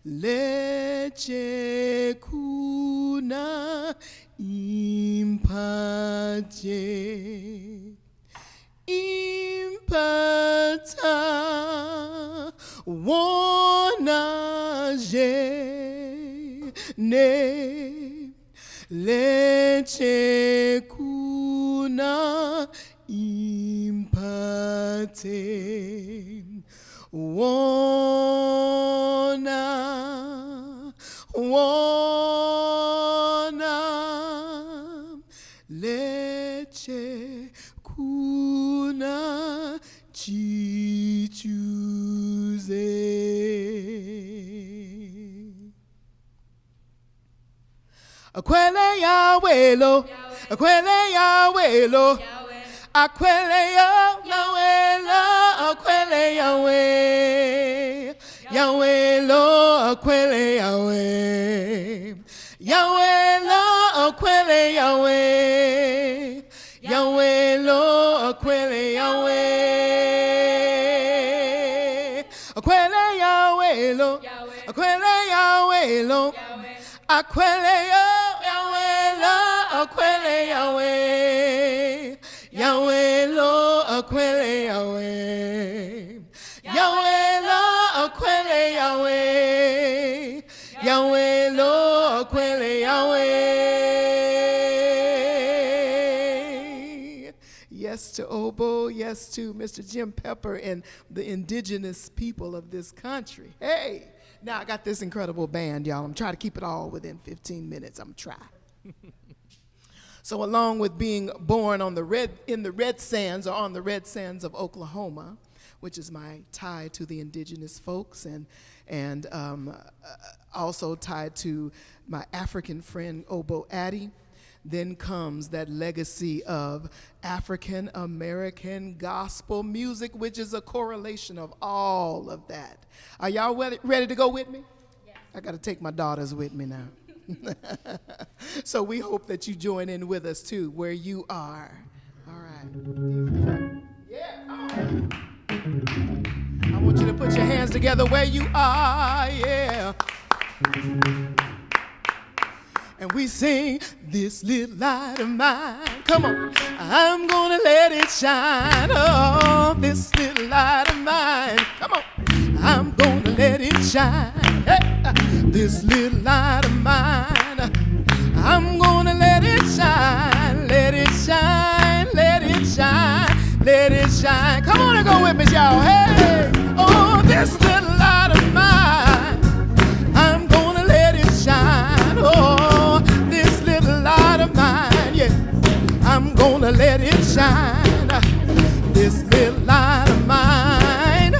leche kuna impaje impata wana je ne leche kuna impate wana leche Akwele Yahweh, Akwele Yahweh, Akwele Yahweh, Akwele Yahweh, Yahweh lo, Akwele Yahweh, Yahweh lo, Akwele Yahweh, Yahweh lo, Akwele Yahweh, Akwele Yahweh lo, Akwele Yahweh lo, Akwele Yahweh lo, Akwele Yahweh, Yahweh lo, Akwele Yahweh, Yahweh lo, Akwele Yahweh, Yahweh lo, Akwele Yahweh. Yes to Obo, yes to Mr. Jim Pepper and the indigenous people of this country. Hey, now I got this incredible band, y'all. I'm trying to keep it all within 15 minutes. I'm trying. So along with being born on in the red sands or on the red sands of Oklahoma, which is my tie to the indigenous folks, and also tied to my African friend Obo Addy, then comes that legacy of African American gospel music, which is a correlation of all of that. Are y'all ready to go with me? Yeah. I got to take my daughters with me now. So we hope that you join in with us too, where you are. All right. Yeah. I want you to put your hands together where you are. Yeah. And we sing, this little light of mine. Come on. I'm gonna let it shine. Oh, this little light of mine. Come on. I'm gonna let it shine. Hey, this little light of mine. I'm gonna let it shine. Let it shine. Let it shine. Let it shine. Come on and go with me, y'all. Hey. Oh, this little light of mine. I'm gonna let it shine. Oh, this little light of mine. Yeah. I'm gonna let it shine. This little light of mine.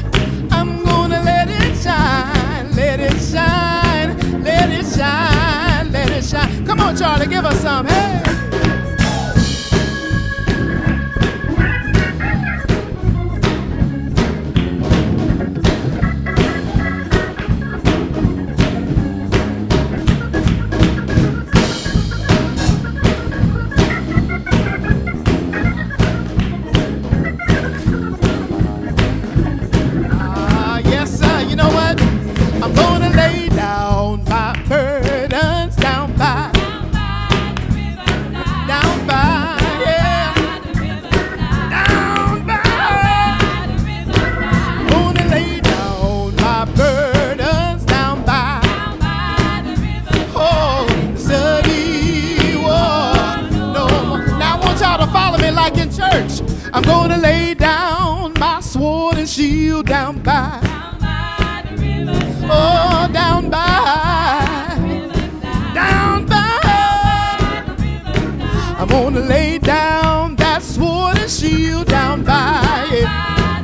I'm gonna let it shine. Let it shine. Let it shine. Let it shine. Come on, Charlie, give us some. Hey. I'm gonna lay down my sword and shield down by the river. Oh, down by the river. I'm gonna lay down that sword and shield down by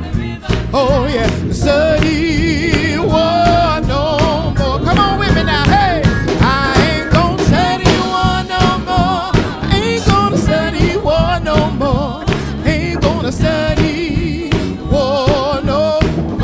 the river. Oh yeah, the study war no more. Come on with me now, hey. I ain't gonna study war no more. Ain't gonna study war no more. Study war no more.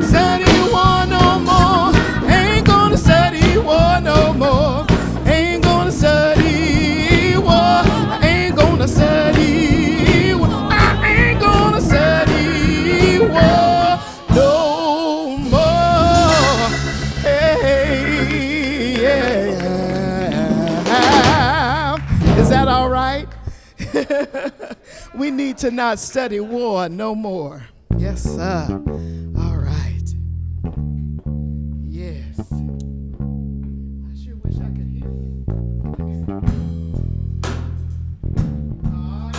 Study war no more. Ain't gonna study war no more. Ain't gonna study war. Ain't gonna study war. I ain't gonna study war no more. Hey, yeah. Is that all right? We need to not study war no more. Yes, sir. All right. Yes. I sure wish I could hear you. Oh,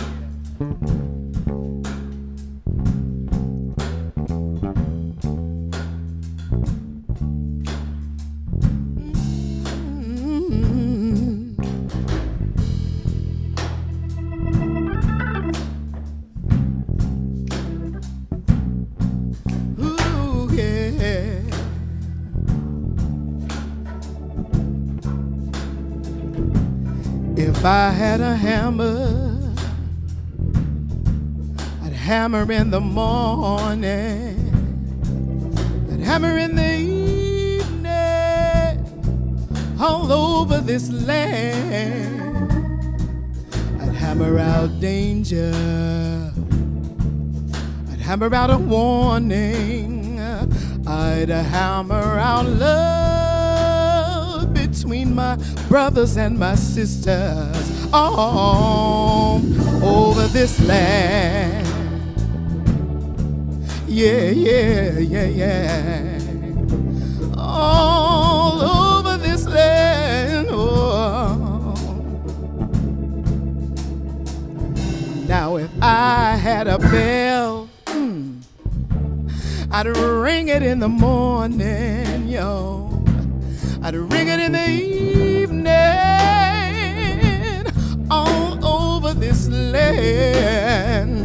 I had a hammer, I'd hammer in the morning, I'd hammer in the evening, all over this land. I'd hammer out danger, I'd hammer out a warning, I'd hammer out love between my brothers and my sisters all over this land. Yeah, yeah, yeah, yeah. All over this land. Oh. Now if I had a bell, I'd ring it in the morning, yo. I'd ring it in the evening, all over this land.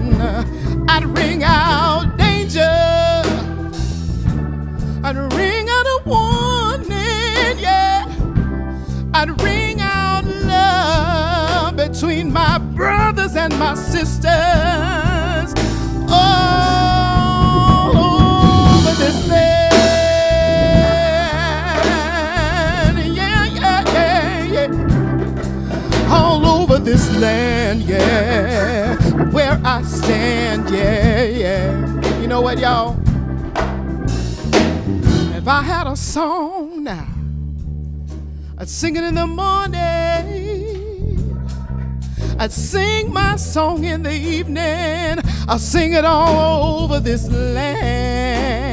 I'd ring out danger, I'd ring out a warning, yeah. I'd ring out love between my brothers and my sisters, all over this land. All over this land, yeah, where I stand, yeah, yeah. You know what, y'all? If I had a song now, I'd sing it in the morning, I'd sing my song in the evening, I'll sing it all over this land.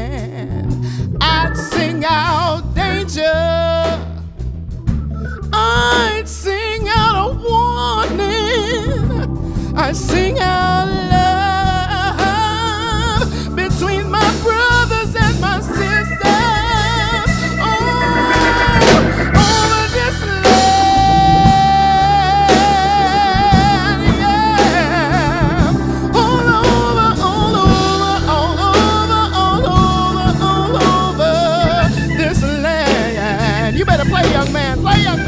I'd sing out danger, I'd sing out a warning, I'd sing out love between my brothers and my sisters, all over this land, yeah. All over, all over, all over, all over, all over this land. You better play, young man, play, young man.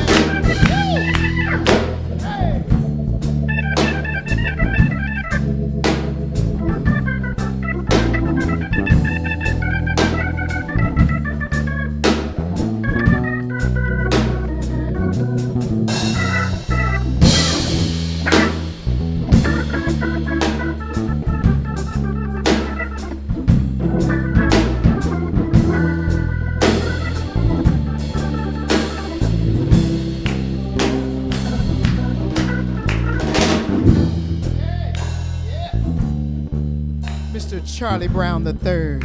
Charlie Brown III.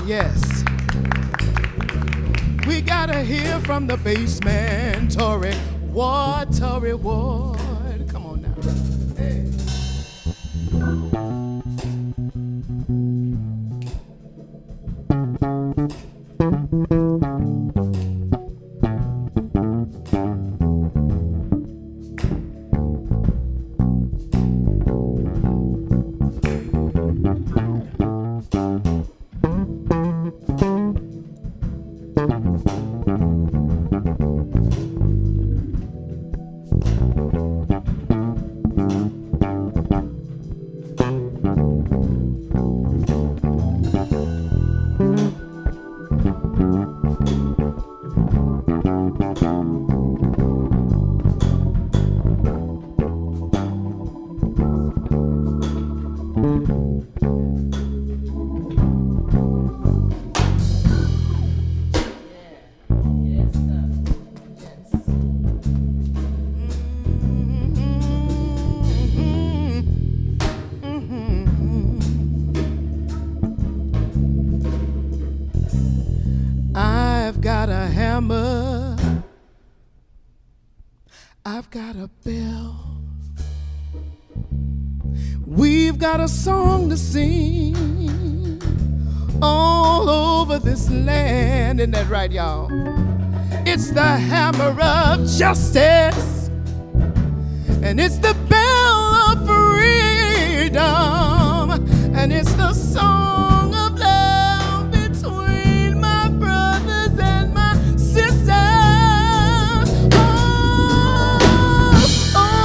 Yes. We gotta hear from the bassman, Torry Ward, Torry Ward. Come on now. Hey. I've got a hammer, I've got a bell, we've got a song to sing all over this land. Isn't that right, y'all? It's the hammer of justice, and it's the bell of freedom, and it's the song of love between my brothers and my sisters all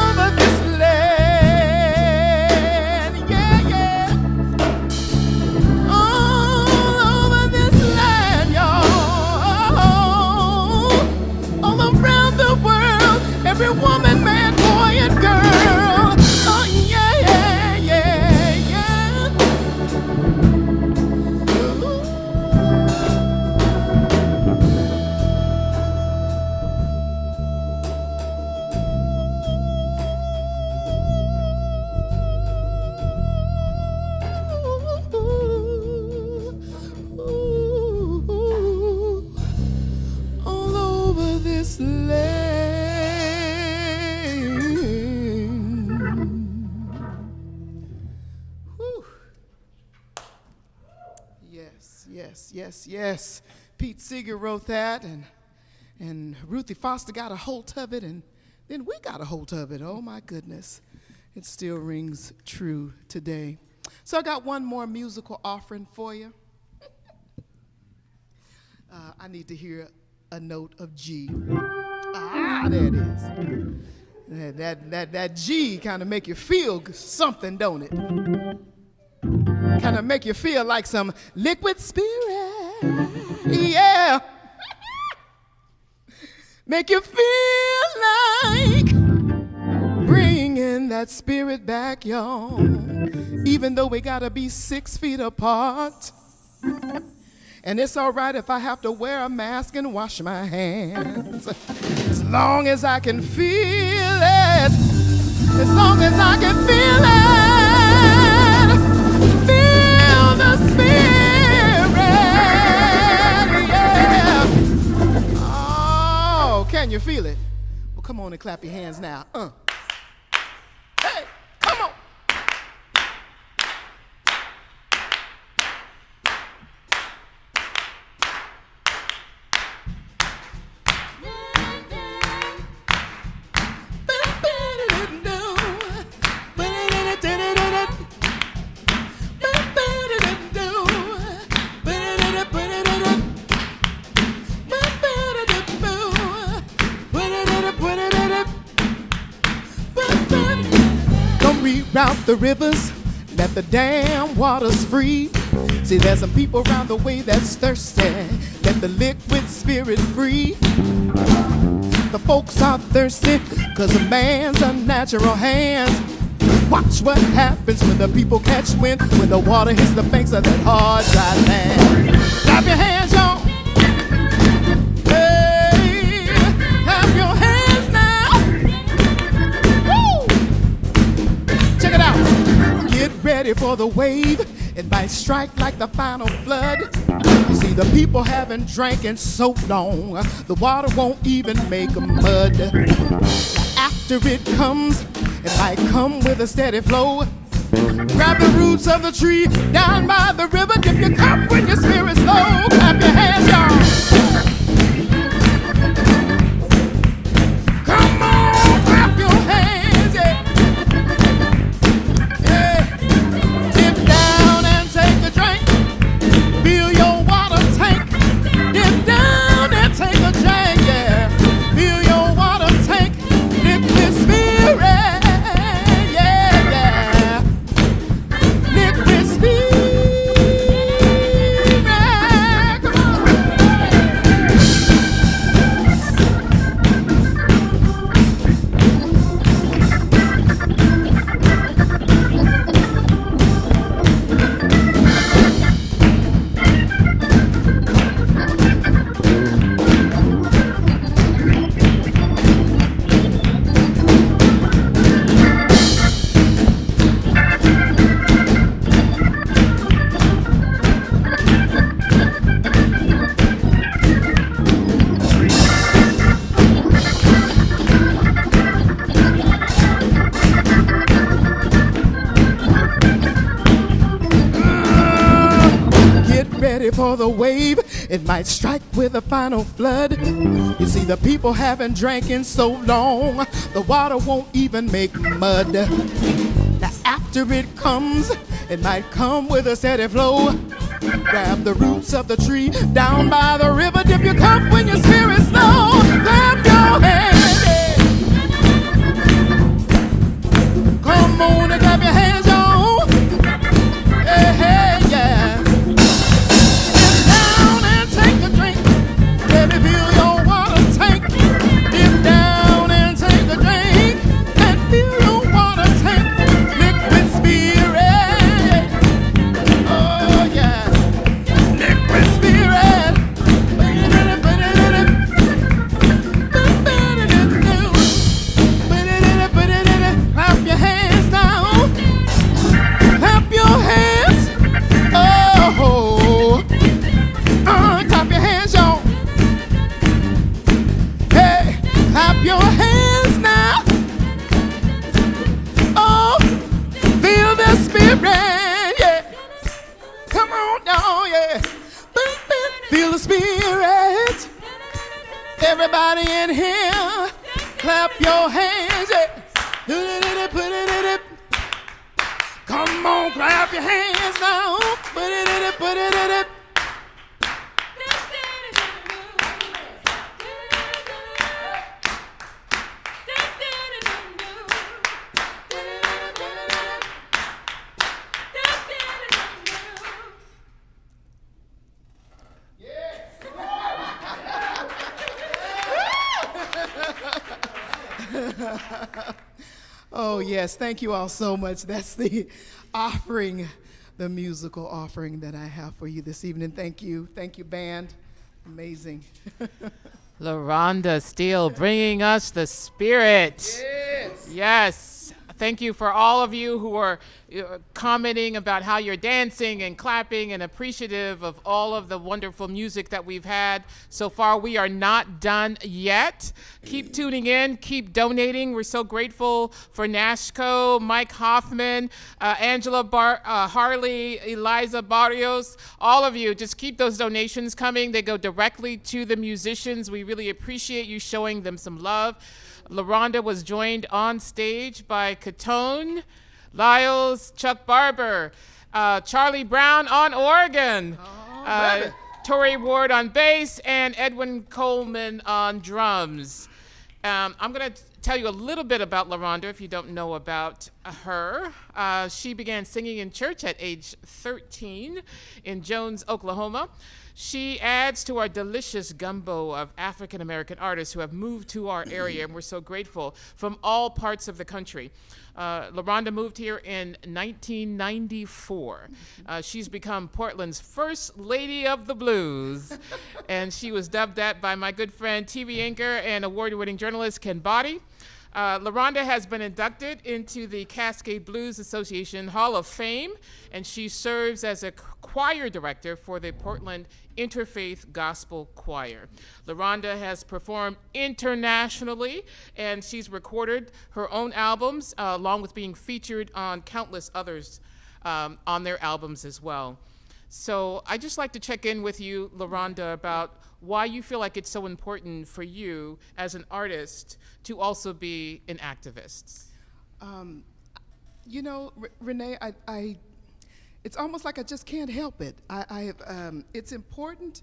Yes. Pete Seeger wrote that, and Ruthie Foster got a hold of it, and then we got a hold of it. Oh, my goodness. It still rings true today. So I got one more musical offering for you. I need to hear a note of G. Ah, there it is. That G kind of make you feel something, don't it? Kind of make you feel like some liquid spirit. Yeah. Make you feel like bringing that spirit back, y'all. Even though we gotta be 6 feet apart. And it's all right if I have to wear a mask and wash my hands. As long as I can feel it. As long as I can feel it. Feel the spirit. Yeah. Oh, can you feel it? Well, come on and clap your hands now. Hey, come on. Reroute the rivers, let the damn waters free. See, there's some people around the way that's thirsty. Let the liquid spirit free. The folks are thirsty, cause a man's unnatural hands. Watch what happens when the people catch wind, when the water hits the banks of that hard, dry land. Clap your hands, y'all. Hey, clap your hands now. Woo! Check it out. Get ready for the wave. It might strike like the final flood. You see, the people haven't drank in so long, the water won't even make a mud. After it comes, it might come with a steady flow. Grab the roots of the tree down by the river. Dip your cup when your spirit's low. Clap your hands, y'all. Come on, clap your hands, yeah. Yeah. Dip down and take a drink. Fill your water tank. Dip down and take a drink, yeah. Fill your water tank. Dip this spirit, yeah, yeah. Dip this spirit. Come on. Get ready for the wave. It might strike with a final flood. You see, the people haven't drank in so long, the water won't even make mud. Now after it comes, it might come with a steady flow. Grab the roots of the tree down by the river. Dip your cup when your spirit's low. Clap your hands, yeah. Come on and clap your hands, y'all. Hey, hey, yeah. Dip down and take a drink. Let me fill your water tank. Dip down and take a drink. And fill your water tank. Liquid spirit. Oh, yeah. Liquid spirit. Clap your hands now. Clap your hands. Oh, clap your hands, y'all. Hey, clap your hands now. Oh, feel the spirit, yeah. Come on, y'all, yeah. spirit. Everybody in here, clap your hands. Yeah. Come on, clap your hands now. Put it. Oh, yes. Thank you all so much. That's the offering, the musical offering that I have for you this evening. Thank you. Thank you, band. Amazing. Rhonda Steele bringing us the spirit. Yes. Thank you for all of you who are commenting about how you're dancing and clapping and appreciative of all of the wonderful music that we've had so far. We are not done yet. Keep tuning in. Keep donating. We're so grateful for Nashco, Mike Hoffman, Angela Harley, Eliza Barrios, all of you. Just keep those donations coming. They go directly to the musicians. We really appreciate you showing them some love. LaRonda was joined on stage by Caton Lyles, Chuk Barber, Charlie Brown on organ, Torry Ward on bass, and Edwin Coleman on drums. I'm going to tell you a little bit about LaRonda if you don't know about her. She began singing in church at age 13 in Jones, Oklahoma. She adds to our delicious gumbo of African-American artists who have moved to our area, and we're so grateful, from all parts of the country. LaRonda moved here in 1994. She's become Portland's first lady of the blues, and she was dubbed that by my good friend, TV anchor and award-winning journalist Ken Boddy. LaRonda has been inducted into the Cascade Blues Association Hall of Fame, and she serves as a choir director for the Portland Interfaith Gospel Choir. LaRonda has performed internationally, and she's recorded her own albums, along with being featured on countless others on their albums as well. So I'd just like to check in with you, LaRonda, about why you feel like it's so important for you as an artist to also be an activist. You know, Renee, it's almost like I just can't help it. It's important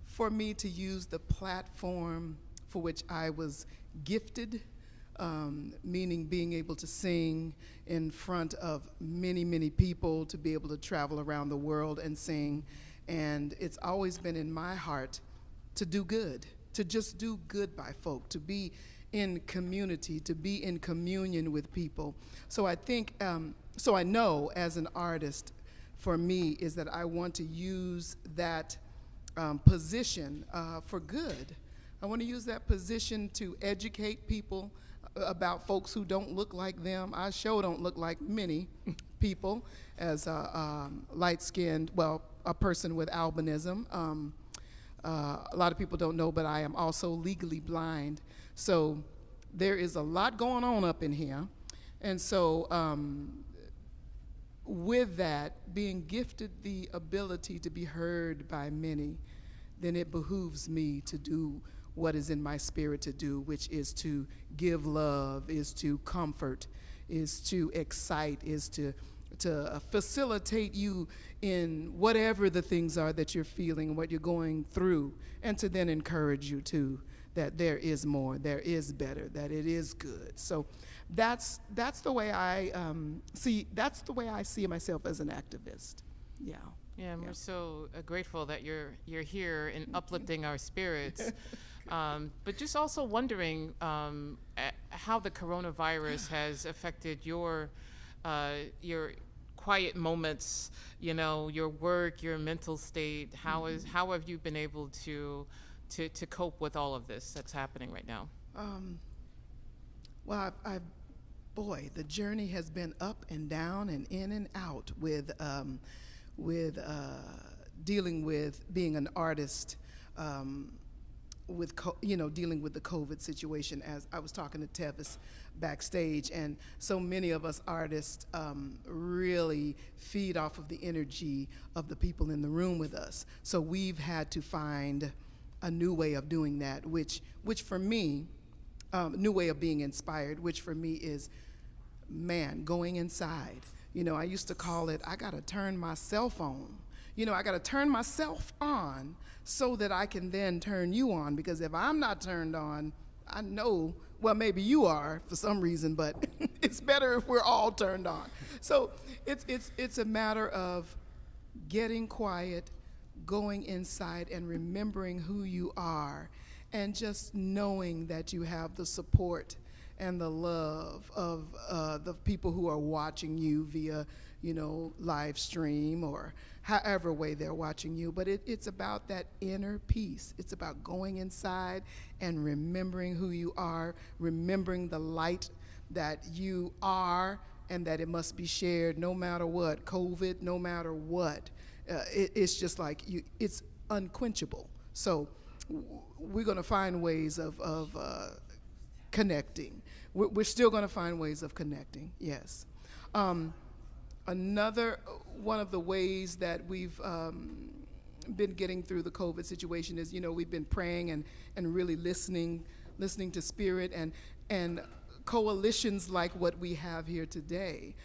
for me to use the platform for which I was gifted, meaning being able to sing in front of many, many people, to be able to travel around the world and sing. And it's always been in my heart to do good, to just do good by folk, to be in community, to be in communion with people. So I think, so I know as an artist, for me, is that I want to use that position for good. I want to use that position to educate people about folks who don't look like them. I sure don't look like many people as a light-skinned, well, a person with albinism. A lot of people don't know, but I am also legally blind. So there is a lot going on up in here. And so with that, being gifted the ability to be heard by many, then it behooves me to do what is in my spirit to do, which is to give love, is to comfort, is to excite, is to facilitate you in whatever the things are that you're feeling, what you're going through, and to then encourage you too, that there is more, there is better, that it is good. So that's the way I that's the way I see myself as an activist. Yeah. Yeah, and we're so grateful that you're here and uplifting our spirits. But just also wondering how the coronavirus has affected your quiet moments, you know, your work, your mental state. How have you been able to cope with all of this that's happening right now? Well, boy, the journey has been up and down and in and out with dealing with being an artist with dealing with the COVID situation. As I was talking to Tevis backstage, and so many of us artists really feed off of the energy of the people in the room with us. So we've had to find a new way of doing that, which for me, new way of being inspired, which for me is, man, going inside. I used to call it, I gotta turn my cell phone. I gotta turn myself on so that I can then turn you on, because if I'm not turned on, I know, well, maybe you are for some reason, but it's better if we're all turned on. So it's a matter of getting quiet, going inside and remembering who you are, and just knowing that you have the support and the love of the people who are watching you via, live stream or however way they're watching you. But it's about that inner peace. It's about going inside and remembering who you are, remembering the light that you are, and that it must be shared no matter what, COVID, no matter what. It's just like it's unquenchable. So we're going to find ways of connecting. We're still going to find ways of connecting, yes. Another one of the ways that we've been getting through the COVID situation is, we've been praying and really listening to Spirit, and coalitions like what we have here today,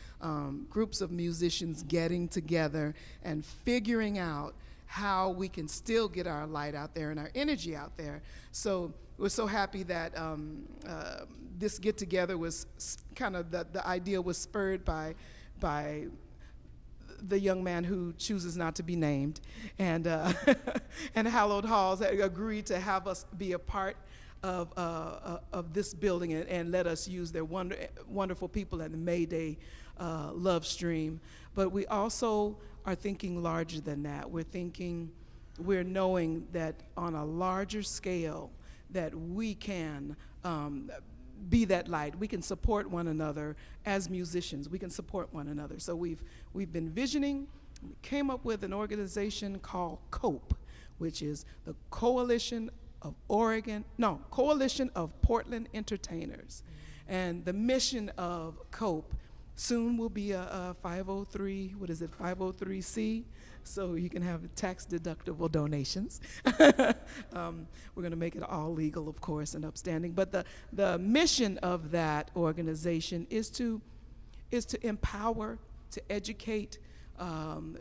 groups of musicians getting together and figuring out how we can still get our light out there and our energy out there. So we're so happy that this get together was kind of, the idea was spurred by the young man who chooses not to be named, and Hallowed Halls agreed to have us be a part of this building and let us use their wonderful people at the Mayday LoveStream. But we also are thinking larger than that. We're knowing that on a larger scale that we can be that light. We can support one another as musicians. We can support one another. So we've been visioning. We came up with an organization called COPE, which is the Coalition of Portland Entertainers. And the mission of COPE soon will be a 503C, so you can have tax deductible donations. We're going to make it all legal, of course, and upstanding. But the mission of that organization is to empower, to educate,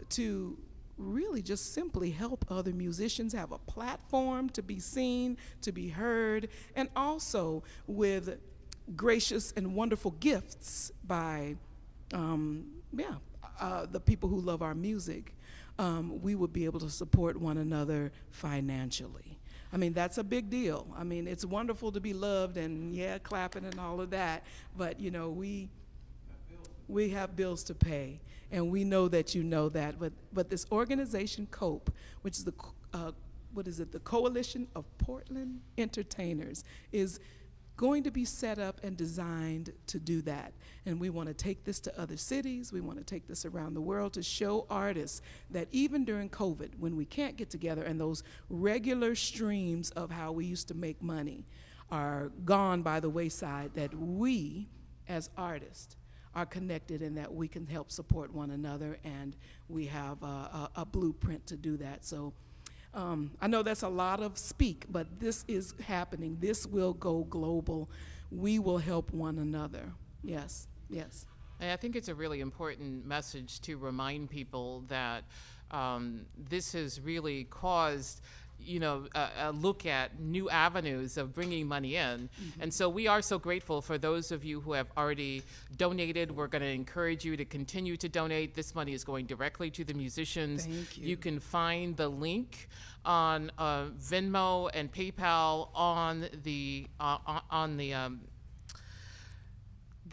to really just simply help other musicians have a platform to be seen, to be heard, and also with gracious and wonderful gifts by the people who love our music. We would be able to support one another financially. I mean, that's a big deal. I mean, it's wonderful to be loved and clapping and all of that, but we have bills to pay, and we know that you know that. But this organization, COPE, which is the Coalition of Portland Entertainers, is going to be set up and designed to do that. And we want to take this to other cities. We want to take this around the world to show artists that even during COVID, when we can't get together and those regular streams of how we used to make money are gone by the wayside, that we as artists are connected and that we can help support one another, and we have a blueprint to do that. So I know that's a lot of speak, but this is happening. This will go global. We will help one another. Yes, yes. And I think it's a really important message to remind people that this has really caused a look at new avenues of bringing money in. Mm-hmm. And so we are so grateful for those of you who have already donated. We're going to encourage you to continue to donate. This money is going directly to the musicians. Thank you. You can find the link on Venmo and PayPal on the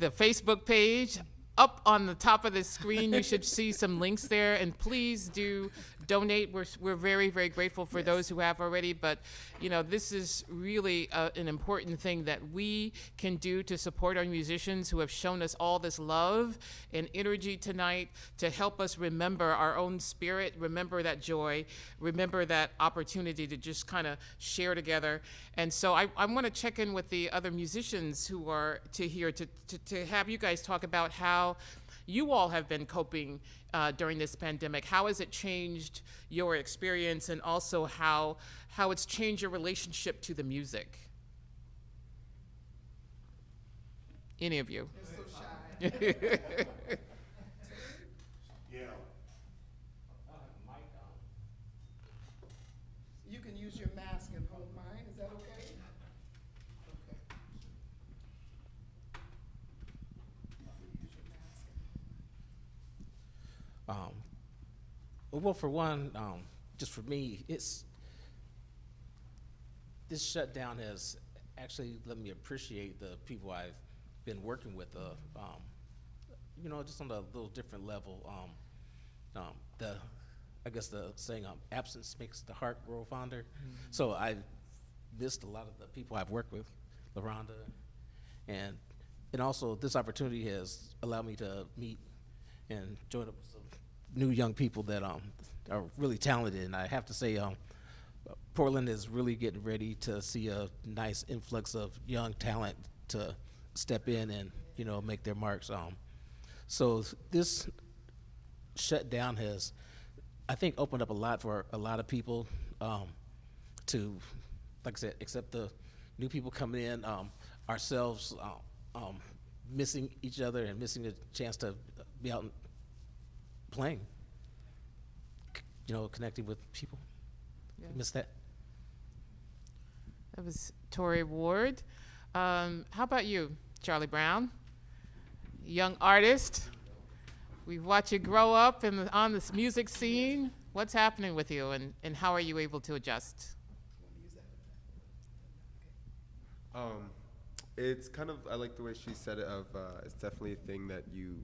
Facebook page. Up on the top of the screen, you should see some links there, and please do donate. We're very, very grateful for those who have already, but this is really an important thing that we can do to support our musicians who have shown us all this love and energy tonight to help us remember our own spirit, remember that joy, remember that opportunity to just kind of share together. And so I want to check in with the other musicians who are here to have you guys talk about how you all have been coping during this pandemic. How has it changed your experience, and also how it's changed your relationship to the music? Any of you? They're so shy. Yeah. You can use your mask and hold mine. Is that okay? Well, for one, just for me, this shutdown has actually let me appreciate the people I've been working with, just on a little different level. I guess the saying, absence makes the heart grow fonder. Mm-hmm. So I've missed a lot of the people I've worked with, Rhonda, and also this opportunity has allowed me to meet and join up with some new young people that are really talented. And I have to say, Portland is really getting ready to see a nice influx of young talent to step in and make their marks. So this shutdown has, I think, opened up a lot for a lot of people to, like I said, accept the new people coming in, ourselves missing each other and missing the chance to be out and playing, connecting with people. Yeah. Miss that. That was Torry Ward. How about you, Charlie Brown? Young artist. We've watched you grow up on this music scene. What's happening with you, and how are you able to adjust? It's kind of, I like the way she said it, it's definitely a thing that you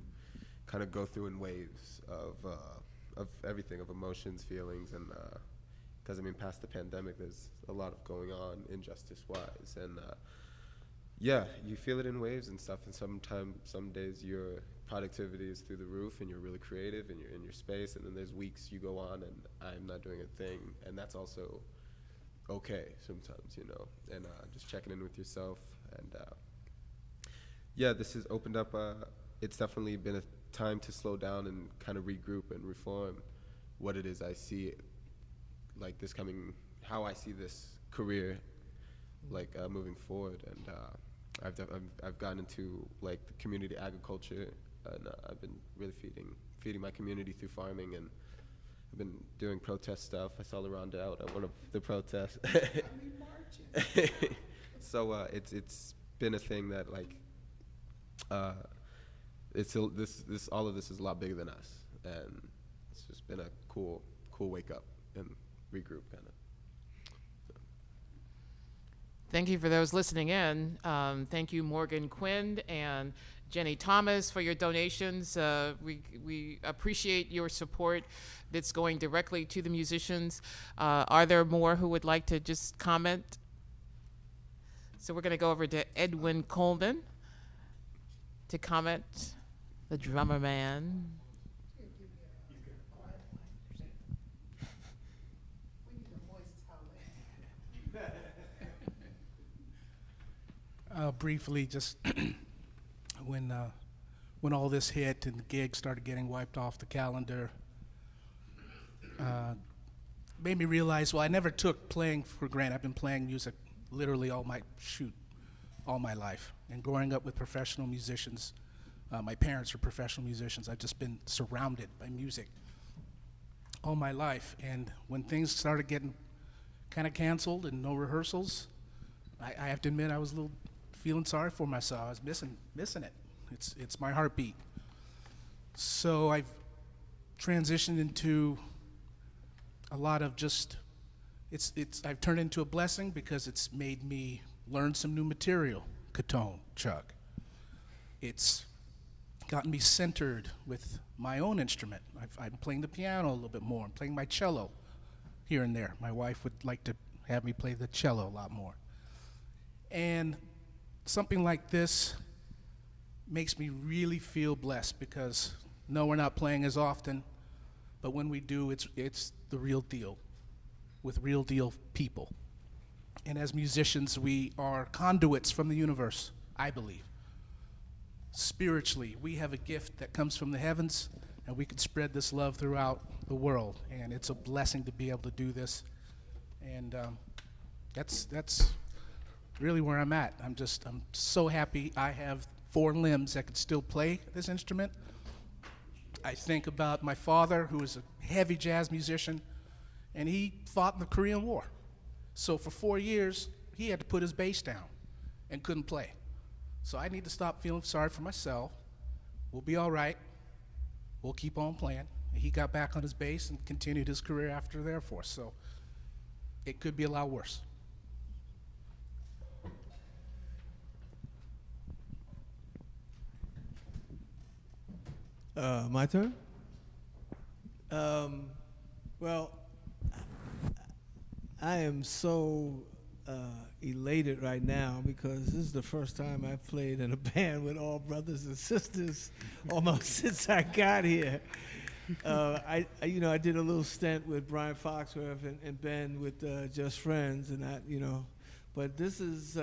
kind of go through in waves of everything, of emotions, feelings, and because past the pandemic, there's a lot of going on injustice-wise, and you feel it in waves and stuff. And sometimes, some days, your productivity is through the roof, and you're really creative, and you're in your space. And then there's weeks you go on, and I'm not doing a thing, and that's also okay sometimes, And just checking in with yourself, and this has opened up. It's definitely been a time to slow down and kind of regroup and reform what it is I see, like how I see this career, like moving forward. And I've gotten into like the community agriculture, and I've been really feeding my community through farming, and I've been doing protest stuff. I saw Rhonda out at one of the protests. So it's been a thing that this all of this is a lot bigger than us, and it's just been a cool wake up and regroup kind of. Thank you for those listening in. Thank you, Morgan Quinn and Jenny Thomas, for your donations. We appreciate your support that's going directly to the musicians. Are there more who would like to just comment? So we're going to go over to Edwin Coleman to comment, the drummer man. Briefly, just when all this hit and the gigs started getting wiped off the calendar, made me realize, well, I never took playing for granted. I've been playing music literally all my life. And growing up with professional musicians, my parents are professional musicians. I've just been surrounded by music all my life. And when things started getting kind of canceled and no rehearsals, I have to admit I was a little feeling sorry for myself. I was missing it. It's my heartbeat. So I've transitioned into a lot of just, I've turned into a blessing because it's made me learn some new material. Caton, Chuk. It's gotten me centered with my own instrument. I'm playing the piano a little bit more. I'm playing my cello here and there. My wife would like to have me play the cello a lot more. And something like this makes me really feel blessed because, no, we're not playing as often, but when we do, it's the real deal with real deal people. And as musicians, we are conduits from the universe, I believe. Spiritually, we have a gift that comes from the heavens, and we can spread this love throughout the world. And it's a blessing to be able to do this. And that's really where I'm at. I'm so happy I have 4 limbs that can still play this instrument. I think about my father, who was a heavy jazz musician, and he fought in the Korean War. So for 4 years, he had to put his bass down and couldn't play. So I need to stop feeling sorry for myself. We'll be all right. We'll keep on playing. And he got back on his bass and continued his career after the Air Force. So it could be a lot worse. My turn? Well, I am so elated right now because this is the first time I've played in a band with all brothers and sisters almost since I got here. I did a little stint with Brian Foxworth and Ben with Just Friends, and but this is,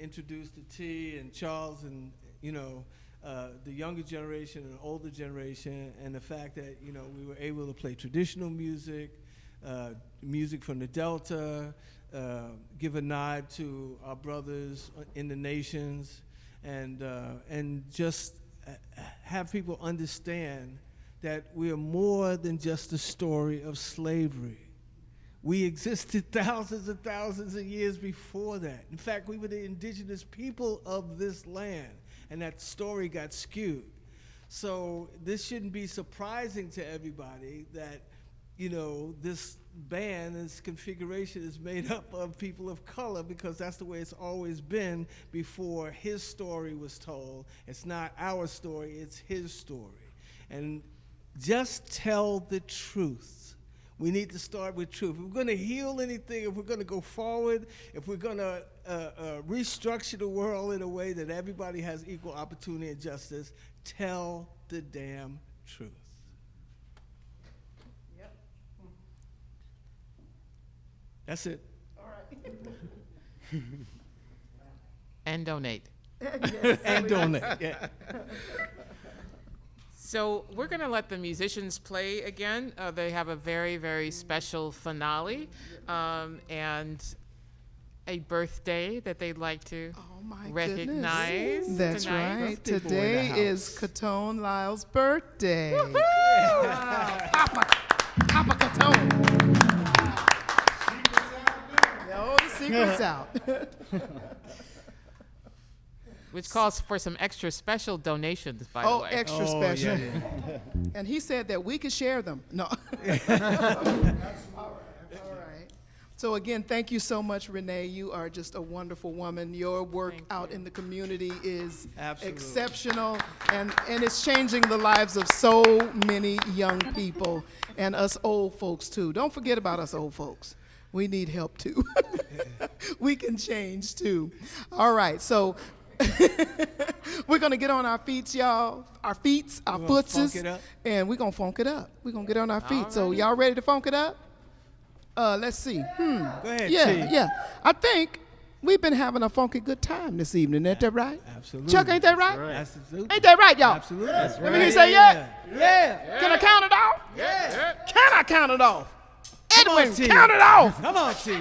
introduced to T and Charles and, the younger generation and older generation, and the fact that, we were able to play traditional music, music from the Delta, give a nod to our brothers in the nations, and just have people understand that we are more than just a story of slavery. We existed thousands and thousands of years before that. In fact, we were the indigenous people of this land, and that story got skewed. So this shouldn't be surprising to everybody that, this band, this configuration is made up of people of color, because that's the way it's always been before his story was told. It's not our story, it's his story. And just tell the truth. We need to start with truth. If we're going to heal anything, if we're going to go forward, if we're going to restructure the world in a way that everybody has equal opportunity and justice, tell the damn truth. Yep. That's it. All right. And donate. Yes, and donate, yeah. So we're going to let the musicians play again. They have a very, very special finale and a birthday that they'd like to recognize. Goodness. That's tonight. right. Today is Caton Lyles' birthday. Wow. Papa Caton. Oh, the secret's out. Which calls for some extra special donations, by the way. Oh, extra special. Yeah. And he said that we could share them. No. All right. So again, thank you so much, Renee. You are just a wonderful woman. Your work out in the community is exceptional, and it's changing the lives of so many young people and us old folks too. Don't forget about us old folks. We need help too. We can change too. All right, so we're gonna get on our feet, y'all. Our feet, our footses, and we're gonna funk it up. We're gonna get on our feet. So y'all ready to funk it up? Let's see. Go ahead, Yeah. I think we've been having a funky good time this evening. Ain't that right? Absolutely. Chuck, ain't that right? Absolutely. Ain't that right, y'all? Absolutely. Let me hear you say yeah. Can I count it off? Yeah. Can I count it off? Edwin, on, T. count it off. Come on, T.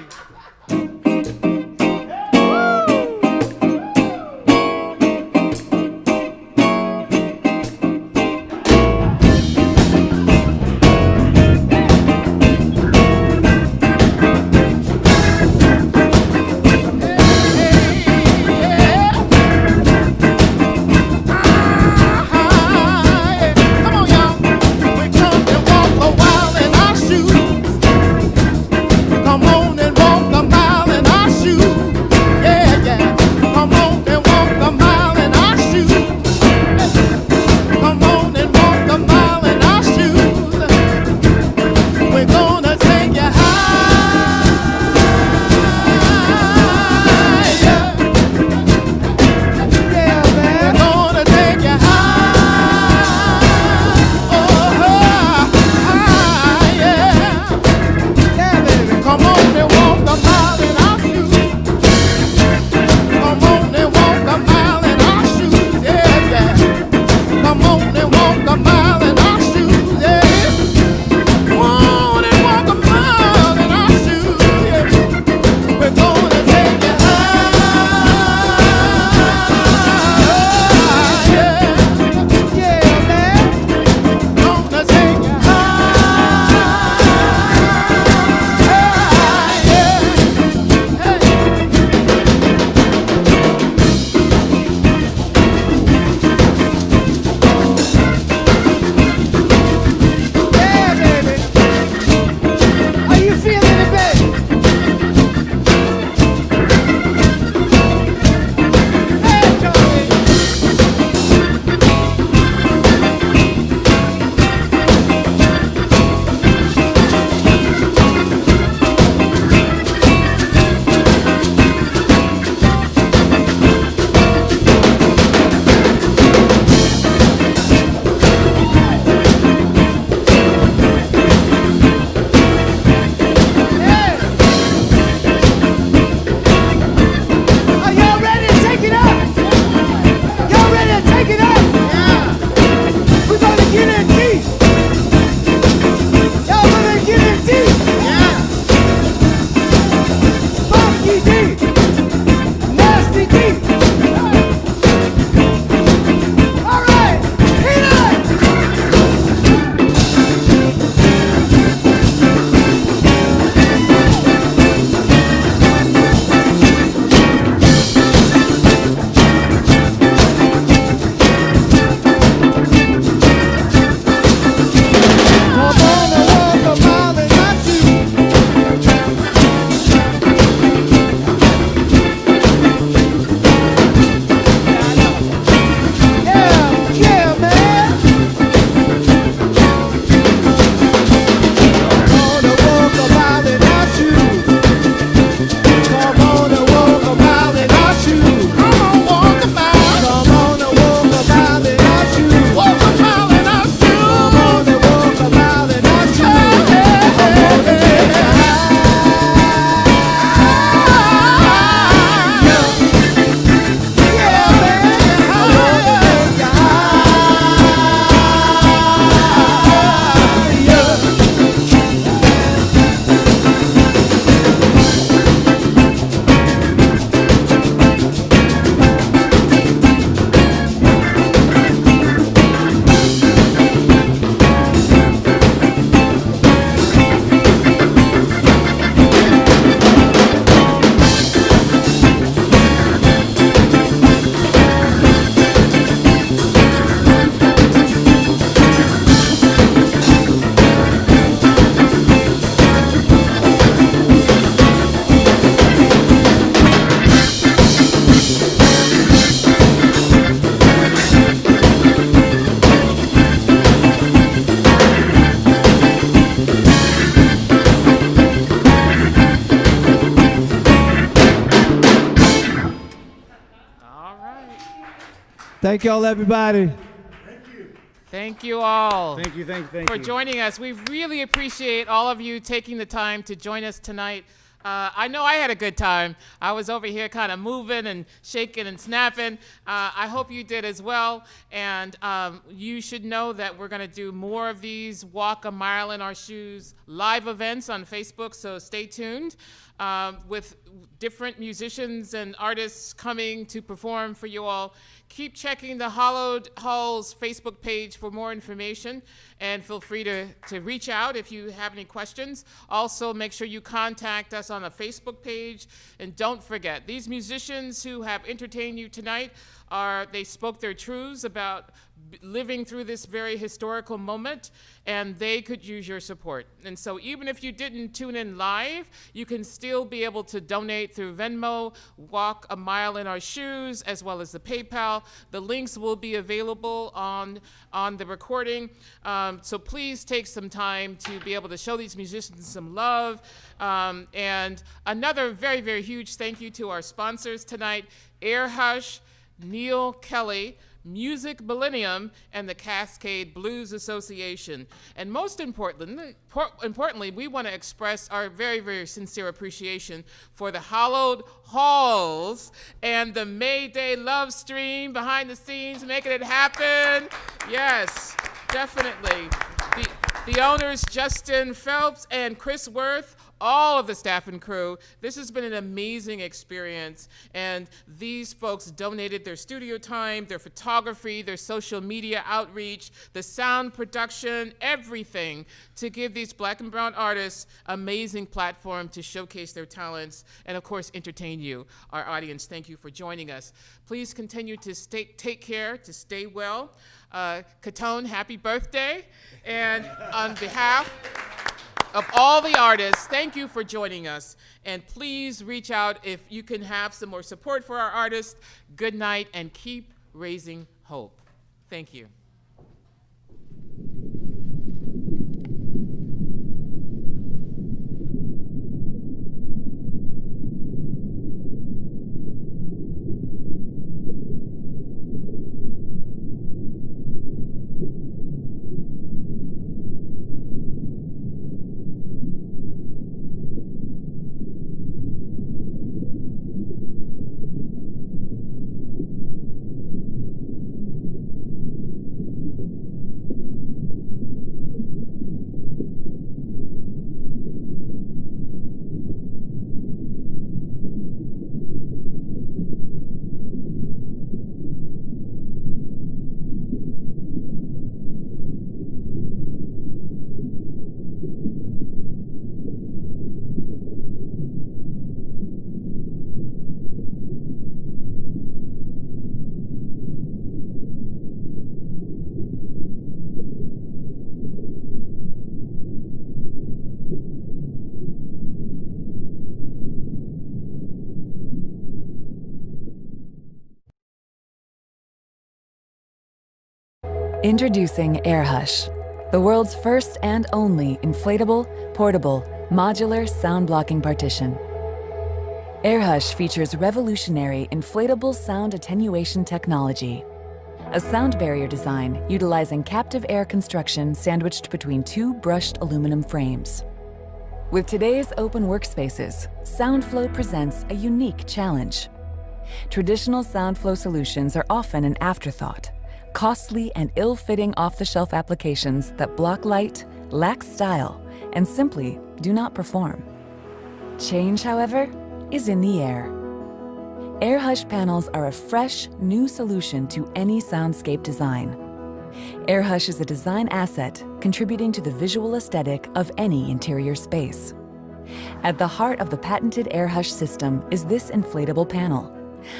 Come on and walk a mile Thank y'all, everybody. Thank you all. Thank you for joining us. We really appreciate all of you taking the time to join us tonight. I know I had a good time. I was over here kind of moving and shaking and snapping. I hope you did as well. And you should know that we're going to do more of these Walk a Mile in Our Shoes live events on Facebook, so stay tuned. With different musicians and artists coming to perform for you all. Keep checking the Hallowed Halls Facebook page for more information, and feel free to reach out if you have any questions. Also, make sure you contact us on the Facebook page, and don't forget, these musicians who have entertained you tonight they spoke their truths about living through this very historical moment, and they could use your support. And so even if you didn't tune in live, you can still be able to donate through Venmo, Walk a Mile in Our Shoes, as well as the PayPal. The links will be available on the recording. So please take some time to be able to show these musicians some love. And another very, very huge thank you to our sponsors tonight, Air Hush, Neil Kelly, Music Millennium, and the Cascade Blues Association. And most importantly, we want to express our very, very sincere appreciation for the Hallowed Halls and the Mayday LoveStream behind the scenes making it happen. Yes, definitely. The owners, Justin Phelps and Chris Worth, all of the staff and crew. This has been an amazing experience, and these folks donated their studio time, their photography, their social media outreach, the sound production, everything to give these Black and brown artists amazing platform to showcase their talents and, of course, entertain you, our audience. Thank you for joining us. Please continue to take care, to stay well. Caton, happy birthday. And on behalf of all the artists, thank you for joining us. And please reach out if you can have some more support for our artists. Good night, and keep raising hope. Thank you. Introducing Air Hush, the world's first and only inflatable, portable, modular sound blocking partition. Air Hush features revolutionary inflatable sound attenuation technology, a sound barrier design utilizing captive air construction sandwiched between two brushed aluminum frames. With today's open workspaces, SoundFlow presents a unique challenge. Traditional SoundFlow solutions are often an afterthought, costly and ill-fitting off-the-shelf applications that block light, lack style, and simply do not perform. Change, however, is in the air. Air Hush panels are a fresh, new solution to any soundscape design. Air Hush is a design asset contributing to the visual aesthetic of any interior space. At the heart of the patented Air Hush system is this inflatable panel,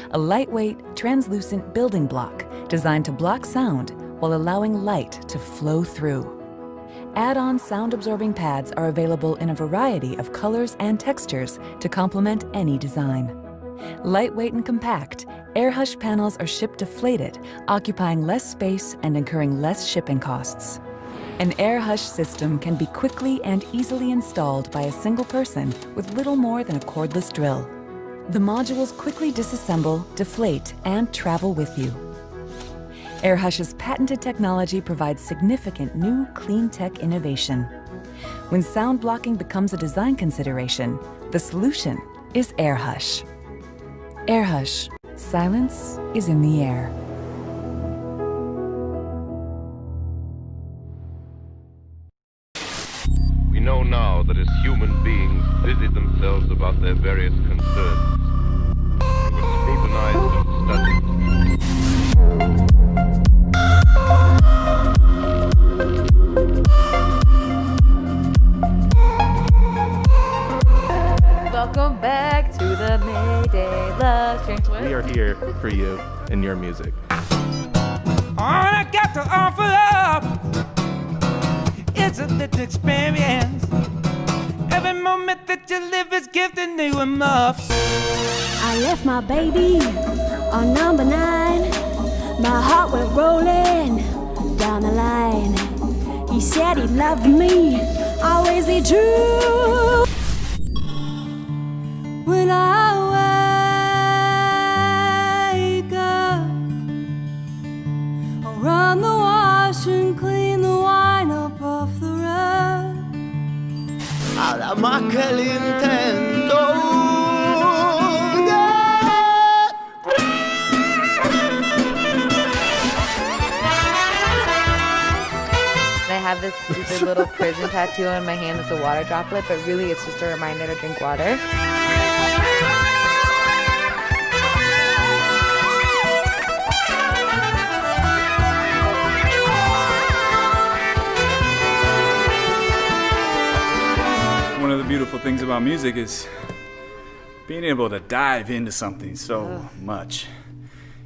a lightweight, translucent building block designed to block sound while allowing light to flow through. Add-on sound-absorbing pads are available in a variety of colors and textures to complement any design. Lightweight and compact, Air Hush panels are shipped deflated, occupying less space and incurring less shipping costs. An Air Hush system can be quickly and easily installed by a single person with little more than a cordless drill. The modules quickly disassemble, deflate, and travel with you. Air Hush's patented technology provides significant new clean tech innovation. When sound blocking becomes a design consideration, the solution is Air Hush. Air Hush. Silence is in the air. We know now that as human beings busy themselves about their various concerns, we will scrutinize and study. Welcome back to the Mayday LoveStream. We are here for you and your music. All I got to offer up is a little experience. Every moment that you live is gifting new enough. I left my baby on number 9. My heart went rolling down the line. He said he loved me, always be true. When I wake up, I'll run the wash and clean the wine up off the rug. Ahora más que el intento. I have this stupid little prison tattoo on my hand that's a water droplet, but really it's just a reminder to drink water. One of the beautiful things about music is being able to dive into something so much.